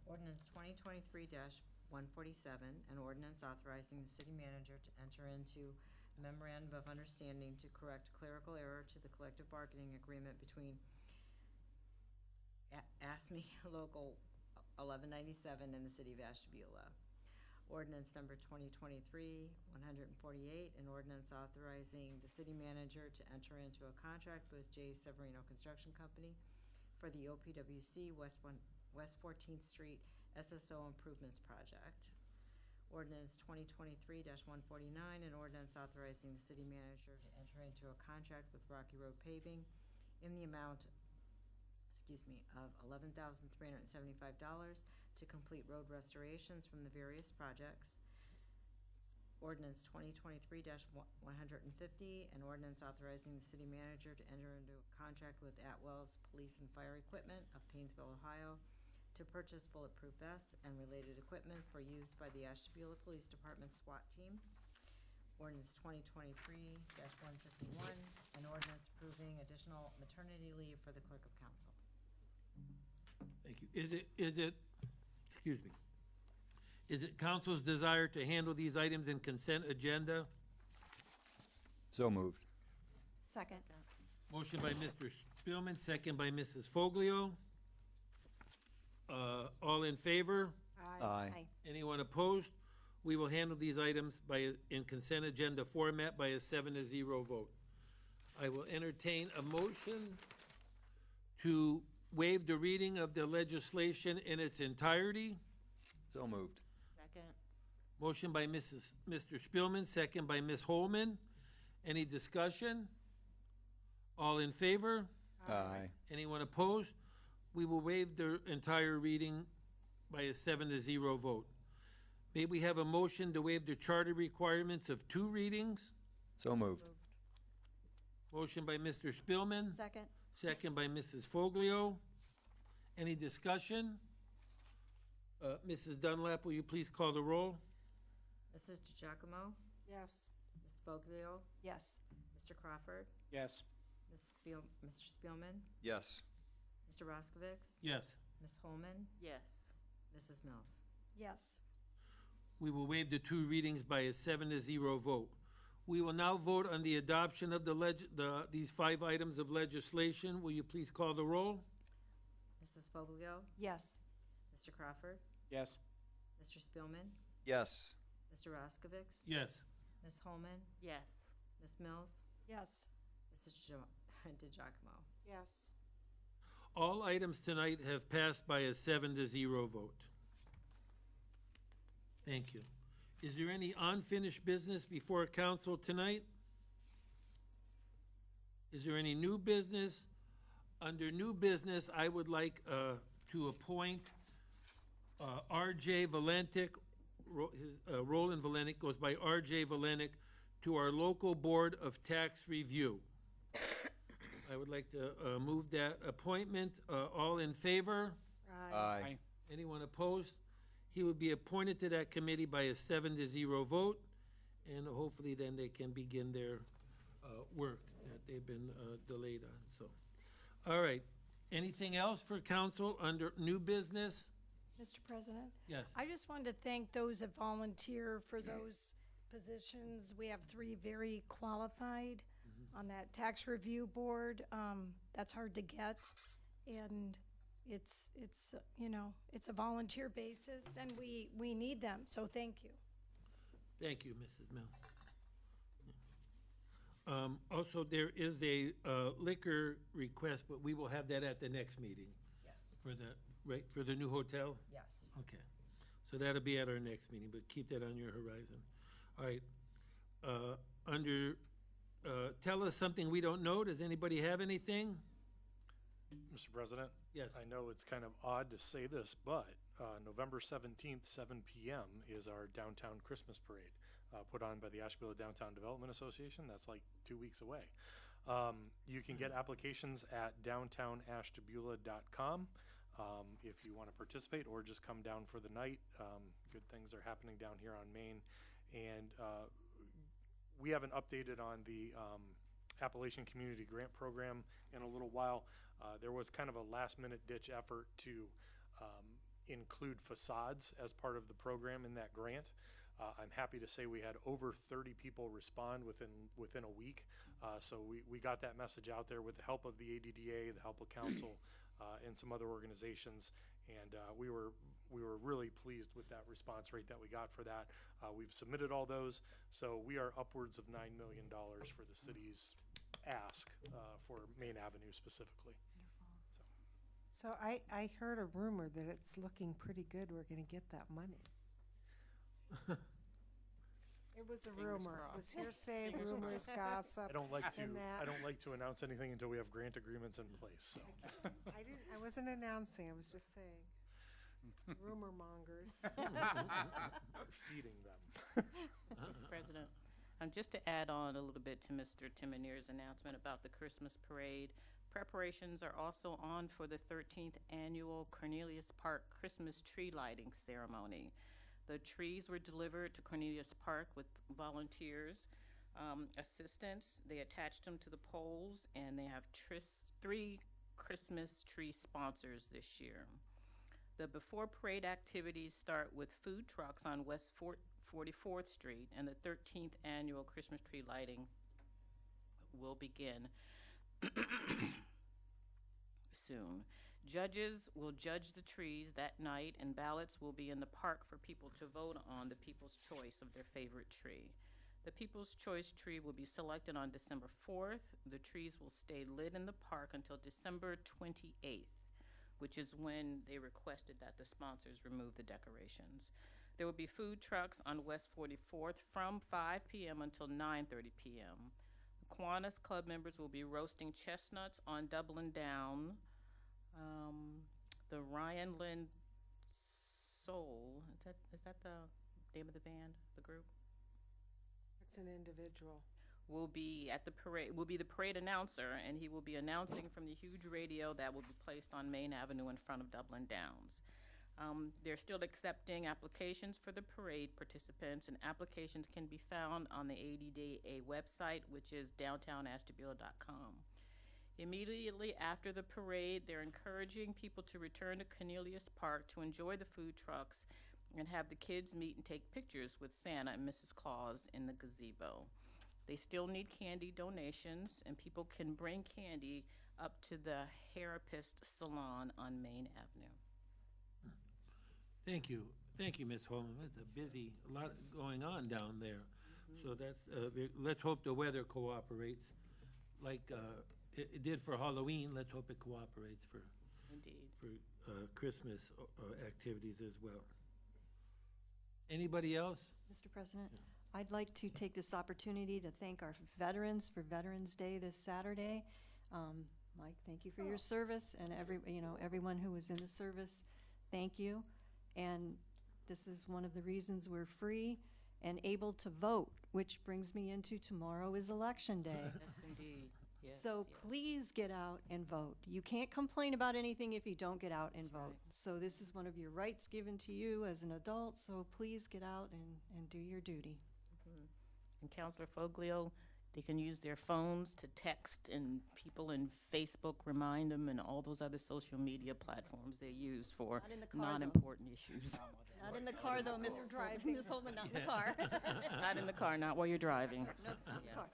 Ordinance 2023-147, an ordinance authorizing the city manager to enter into a memorandum of understanding to correct clerical error to the collective bargaining agreement between ASME Local 1197 and the city of Ashtabula. Ordinance number 2023-148, an ordinance authorizing the city manager to enter into a contract with J. Severino Construction Company for the OPWC West 14th Street SSO Improvements Project. Ordinance 2023-149, an ordinance authorizing the city manager to enter into a contract with Rocky Road Paving in the amount, of $11,375 to complete road restorations from the various projects. Ordinance 2023-150, an ordinance authorizing the city manager to enter into a contract with Atwell's Police and Fire Equipment of Painesville, Ohio, to purchase bulletproof vests and related equipment for use by the Ashtabula Police Department SWAT team. Ordinance 2023-151, an ordinance approving additional maternity leave for the clerk of council. Thank you. Is it council's desire to handle these items in consent agenda? So moved. Second. Motion by Mr. Spielman, second by Mrs. Foglio. All in favor? Aye. Anyone opposed? We will handle these items in consent agenda format by a 7-0 vote. I will entertain a motion to waive the reading of the legislation in its entirety. So moved. Second. Motion by Mr. Spielman, second by Ms. Holman. Any discussion? All in favor? Aye. Anyone opposed? We will waive the entire reading by a 7-0 vote. May we have a motion to waive the charter requirements of 2 readings? So moved. Motion by Mr. Spielman, Second. second by Mrs. Foglio. Any discussion? Mrs. Dunlap, will you please call the roll? Mrs. DeGiacomo? Yes. Ms. Foglio? Yes. Mr. Crawford? Yes. Mr. Spielman? Yes. Mr. Roskovich? Yes. Ms. Holman? Yes. Mrs. Mills? Yes. We will waive the 2 readings by a 7-0 vote. We will now vote on the adoption of these 5 items of legislation. Will you please call the roll? Mrs. Foglio? Yes. Mr. Crawford? Yes. Mr. Spielman? Yes. Mr. Roskovich? Yes. Ms. Holman? Yes. Ms. Mills? Yes. Mrs. DeGiacomo? Yes. All items tonight have passed by a 7-0 vote. Thank you. Is there any unfinished business before council tonight? Is there any new business? Under new business, I would like to appoint R.J. Valentic, his Roland Valentic goes by R.J. Valentic, to our local Board of Tax Review. I would like to move that appointment. All in favor? Aye. Anyone opposed? He would be appointed to that committee by a 7-0 vote, and hopefully then they can begin their work that they've been delayed on, so. All right, anything else for council under new business? Mr. President? Yes. I just wanted to thank those that volunteer for those positions. We have 3 very qualified on that tax review board. That's hard to get, and it's it's a volunteer basis, and we need them, so thank you. Thank you, Mrs. Mills. Also, there is a liquor request, but we will have that at the next meeting. Yes. For the new hotel? Yes. Okay, so that'll be at our next meeting, but keep that on your horizon. All right, tell us something we don't know. Does anybody have anything? Mr. President? Yes. I know it's kind of odd to say this, but November 17th, 7 p.m. is our downtown Christmas parade, put on by the Ashtabula Downtown Development Association. That's like 2 weeks away. You can get applications at downtownashtabula.com if you want to participate, or just come down for the night. Good things are happening down here on Main. And we haven't updated on the Appalachian Community Grant Program in a little while. There was kind of a last-minute ditch effort to include facades as part of the program in that grant. I'm happy to say we had over 30 people respond within a week. So we got that message out there with the help of the ADDA, the help of council, and some other organizations. And we were really pleased with that response rate that we got for that. We've submitted all those, so we are upwards of $9 million for the city's ask for Main Avenue specifically. So I heard a rumor that it's looking pretty good. We're going to get that money. It was a rumor. It was hearsay, rumors, gossip. I don't like to and that. announce anything until we have grant agreements in place. So. I wasn't announcing. I was just saying. Rumor mongers. Feeding them. Mr. President, just to add on a little bit to Mr. Timonier's announcement about the Christmas parade, preparations are also on for the 13th annual Cornelius Park Christmas tree lighting ceremony. The trees were delivered to Cornelius Park with volunteers, assistants. They attached them to the poles, and they have 3 Christmas tree sponsors this year. The before parade activities start with food trucks on West 44th Street, and the 13th annual Christmas tree lighting will begin soon. Judges will judge the trees that night, and ballots will be in the park for people to vote on the people's choice of their favorite tree. The People's Choice tree will be selected on December 4th. The trees will stay lit in the park until December 28th, which is when they requested that the sponsors remove the decorations. There will be food trucks on West 44th from 5 p.m. until 9:30 p.m. Kiwanis Club members will be roasting chestnuts on Dublin Down. The Ryan Lynn Soul, is that the name of the band, the group? It's an individual. Will be at the parade, will be the parade announcer, and he will be announcing from the huge radio that will be placed on Main Avenue in front of Dublin Downs. They're still accepting applications for the parade participants, and applications can be found on the ADDA website, which is downtownashtabula.com. Immediately after the parade, they're encouraging people to return to Cornelius Park to enjoy the food trucks and have the kids meet and take pictures with Santa and Mrs. Claus in the gazebo. They still need candy donations, and people can bring candy up to the Therapist Salon on Main Avenue. Thank you. Thank you, Ms. Holman. It's a lot going on down there. So that's, let's hope the weather cooperates like it did for Halloween. Let's hope it cooperates for Christmas activities as well. Anybody else? Mr. President, I'd like to take this opportunity to thank our veterans for Veterans Day this Saturday. Mike, thank you for your service, and everyone who was in the service, thank you. And this is one of the reasons we're free and able to vote, which brings me into tomorrow is Election Day. Yes, indeed. Yes, So yes. please get out and vote. You can't complain about anything if you don't get out and That's vote. right. So this is one of your rights given to you as an adult, so please get out and do your duty. And Counselor Foglio, they can use their phones to text, and people in Facebook remind them, and all those other social media platforms they use for Not in the car, though. non-important issues. Not in the car, though, Miss driving. Miss Holman, not in the car. Not in the car, not while you're driving. No, not in the Yes. car.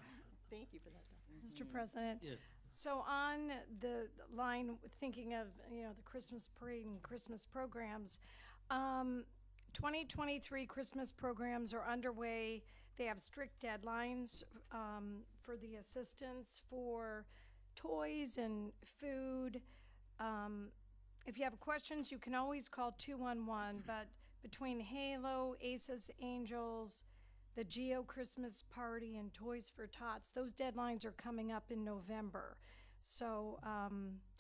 Thank you for that. Mr. President. Yes. So on the line, thinking of, the Christmas parade and Christmas programs, 2023 Christmas programs are underway. They have strict deadlines for the assistance for toys and food. If you have questions, you can always call 211, but between Halo, Aces, Angels, the Geo Christmas Party, and Toys for Tots, those deadlines are coming up in November. So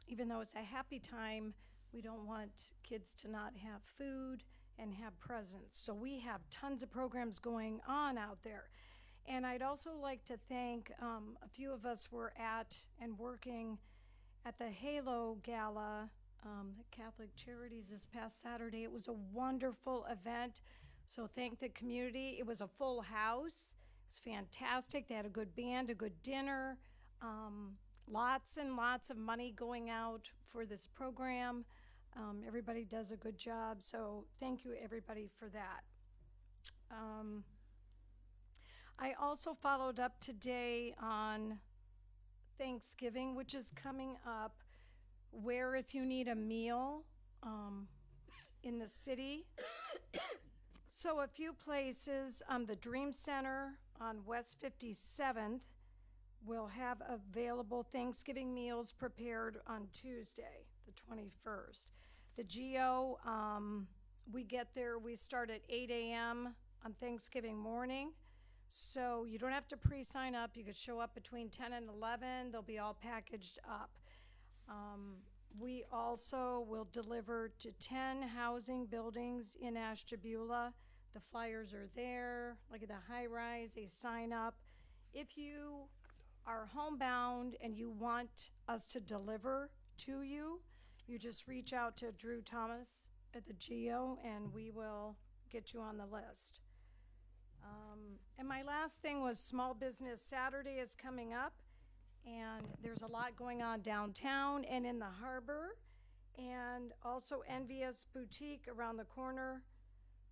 even though it's a happy time, we don't want kids to not have food and have presents. So we have tons of programs going on out there. And I'd also like to thank a few of us were at and working at the Halo Gala, the Catholic Charities this past Saturday. It was a wonderful event. So thank the community. It was a full house. It was fantastic. They had a good band, a good dinner, lots and lots of money going out for this program. Everybody does a good job. So thank you, everybody, for that. I also followed up today on Thanksgiving, which is coming up, where if you need a meal in the city. So a few places, the Dream Center on West 57th will have available Thanksgiving meals prepared on Tuesday, the 21st. The Geo, we get there, we start at 8 a.m. on Thanksgiving morning. So you don't have to pre-sign up. You could show up between 10 and 11. They'll be all packaged up. We also will deliver to 10 housing buildings in Ashtabula. The flyers are there, like at the high rise, they sign up. If you are homebound and you want us to deliver to you, you just reach out to Drew Thomas at the Geo and we will get you on the list. And my last thing was Small Business Saturday is coming up, and there's a lot going on downtown and in the harbor, and also Envious Boutique around the corner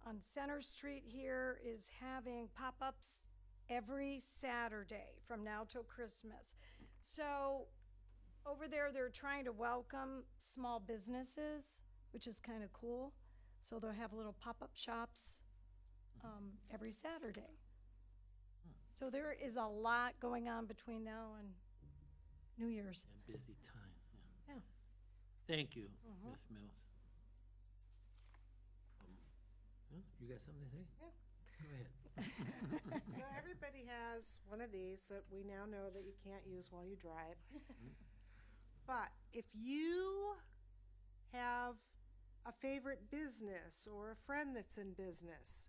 on Center Street here is having pop-ups every Saturday from now till Christmas. So over there, they're trying to welcome small businesses, which is kind of cool. So they'll have little pop-up shops every Saturday. So there is a lot going on between now and New Year's. A busy time, yeah. Yeah. Thank you, Ms. Mills. You got something to say? Yeah. Go ahead. So everybody has one of these that we now know that you can't use while you drive. But if you have a favorite business or a friend that's in business,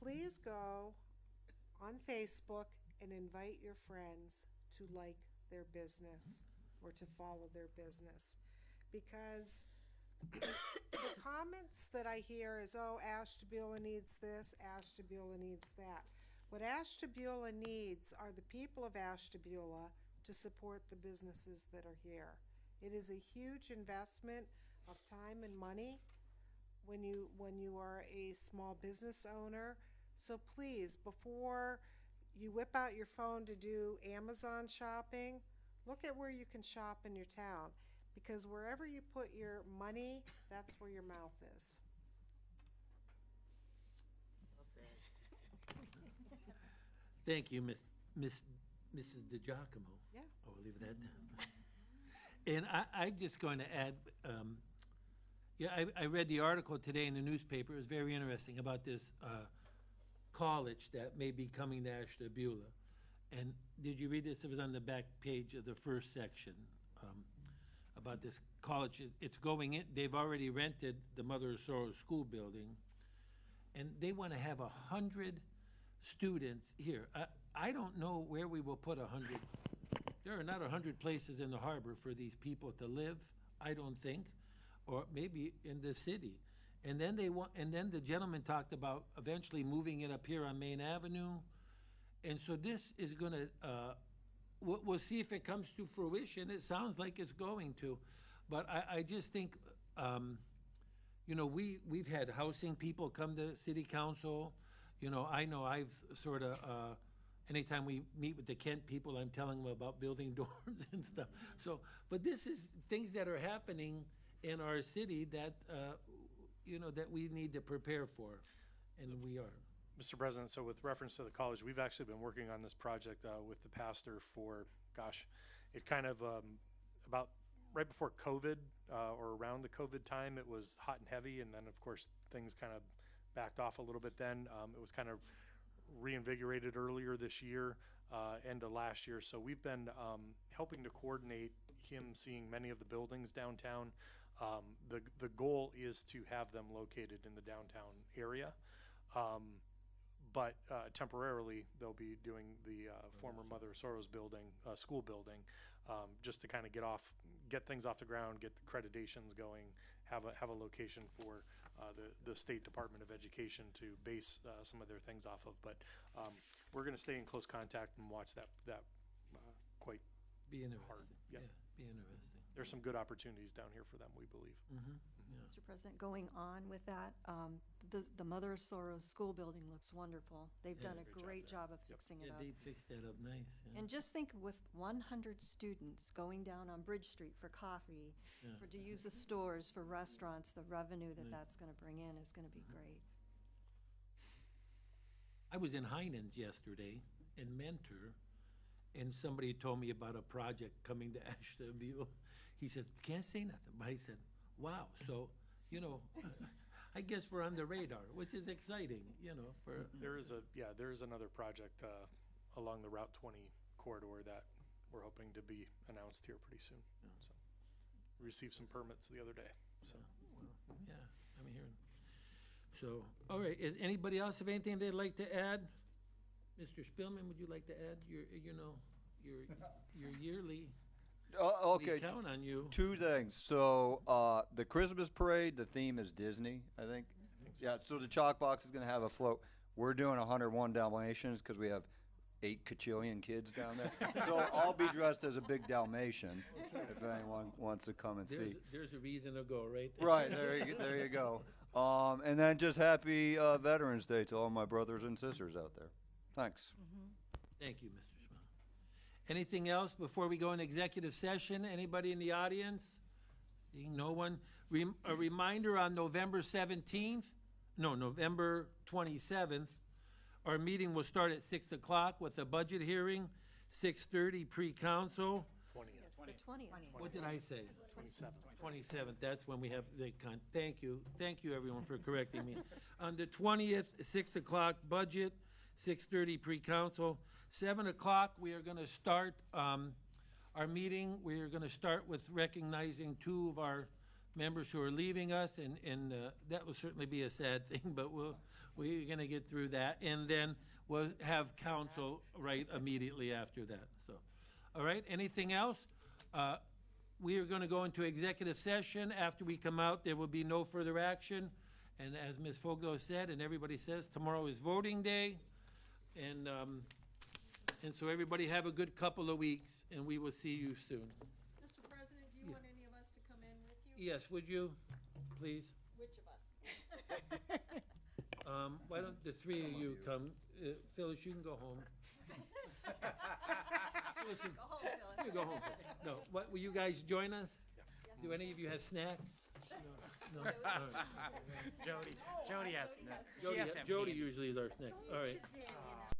please go on Facebook and invite your friends to like their business or to follow their business. Because the comments that I hear is, oh, Ashtabula needs this, Ashtabula needs that. What Ashtabula needs are the people of Ashtabula to support the businesses that are here. It is a huge investment of time and money when you are a small business owner. So please, before you whip out your phone to do Amazon shopping, look at where you can shop in your town. Because wherever you put your money, that's where your mouth is. Thank you, Mrs. DiGiacomo. Yeah. I will leave it at that. And I'm just going to add, I read the article today in the newspaper. It was very interesting about this college that may be coming to Ashtabula. And did you read this? It was on the back page of the first section. about this college. It's going in, they've already rented the Mother of Sorrows School building, and they want to have 100 students here. I don't know where we will put 100. There are not 100 places in the harbor for these people to live, I don't think, or maybe in the city. And then the gentleman talked about eventually moving it up here on Main Avenue. And so this is gonna, we'll see if it comes to fruition. It sounds like it's going to. But I just think, you know, we've had housing people come to city council. You know I've sort of, anytime we meet with the Kent people, I'm telling them about building dorms and stuff. So, but this is things that are happening in our city that, you know, that we need to prepare for, and we are. Mr. President, so with reference to the college, we've actually been working on this project with the pastor for, gosh, it kind of, about right before COVID, or around the COVID time, it was hot and heavy, and then, of course, things kind of backed off a little bit then. It was kind of reinvigorated earlier this year, end of last year. So we've been helping to coordinate him seeing many of the buildings downtown. The goal is to have them located in the downtown area. But temporarily, they'll be doing the former Mother of Sorrows building, school building, just to kind of get things off the ground, get the accreditations going, have a location for the State Department of Education to base some of their things off of. But we're going to stay in close contact and watch that quite Be interesting. hard. Yeah, Yep. be interesting. There's some good opportunities down here for them, we believe. Mr. President, going on with that, the Mother of Sorrows School building looks wonderful. They've done a great job of fixing it Yeah, up. they fixed that up nice. Yeah. And just think, with 100 students going down on Bridge Street for coffee, Yeah. to use the stores for restaurants, the revenue that's gonna bring in is gonna be great. I was in Heinens yesterday in Mentor, and somebody told me about a project coming to Ashtabula. He said, can't say nothing, but he said, wow, so, you know, I guess we're on the radar, which is exciting, you know, for. There is another project along the Route 20 corridor that we're hoping to be announced here pretty soon. So, we received some permits the other day, so. Well, yeah, I'm hearing. So, all right, is anybody else have anything they'd like to add? Mr. Spillman, would you like to add your yearly? Okay, We count on you. two things. So the Christmas parade, the theme is Disney, I think. Yeah, so the chalk box is going to have a float. We're doing 101 Dalmatians because we have 8 kajillion kids down there. So I'll be dressed as a big Dalmatian if anyone wants to come and see. There's a reason to go, right? Right, there you go. And then just happy Veterans Day to all my brothers and sisters out there. Thanks. Thank you, Mr. Small. Anything else before we go in executive session? Anybody in the audience? Seeing no one. A reminder on November 27th, our meeting will start at 6 o'clock with a budget hearing, 6:30 pre-council. 20th. The 20th. What did I say? 27th, that's when we have thank you everyone for correcting me. On the 20th, 6 o'clock budget, 6:30 pre-council. 7 o'clock, we are gonna start, our meeting. We are gonna start with recognizing 2 of our members who are leaving us, and that will certainly be a sad thing, but we're gonna get through that. And then we'll have council right immediately after that, so. All right, anything else? We are gonna go into executive session. After we come out, there will be no further action. And as Ms. Foglo said, and everybody says, tomorrow is voting day. And so everybody have a good couple of weeks, and we will see you soon. Mr. President, do you want any of us to come in with you? Yes, would you, please? Which of us? Why don't the 3 of you come? Phyllis, you can go home. Listen, Go home, Phyllis. you go home. No, what, will you guys join us? Do any of you have snacks? No? All right. Jody has, she has to have Jody candy. usually is our snack. All right.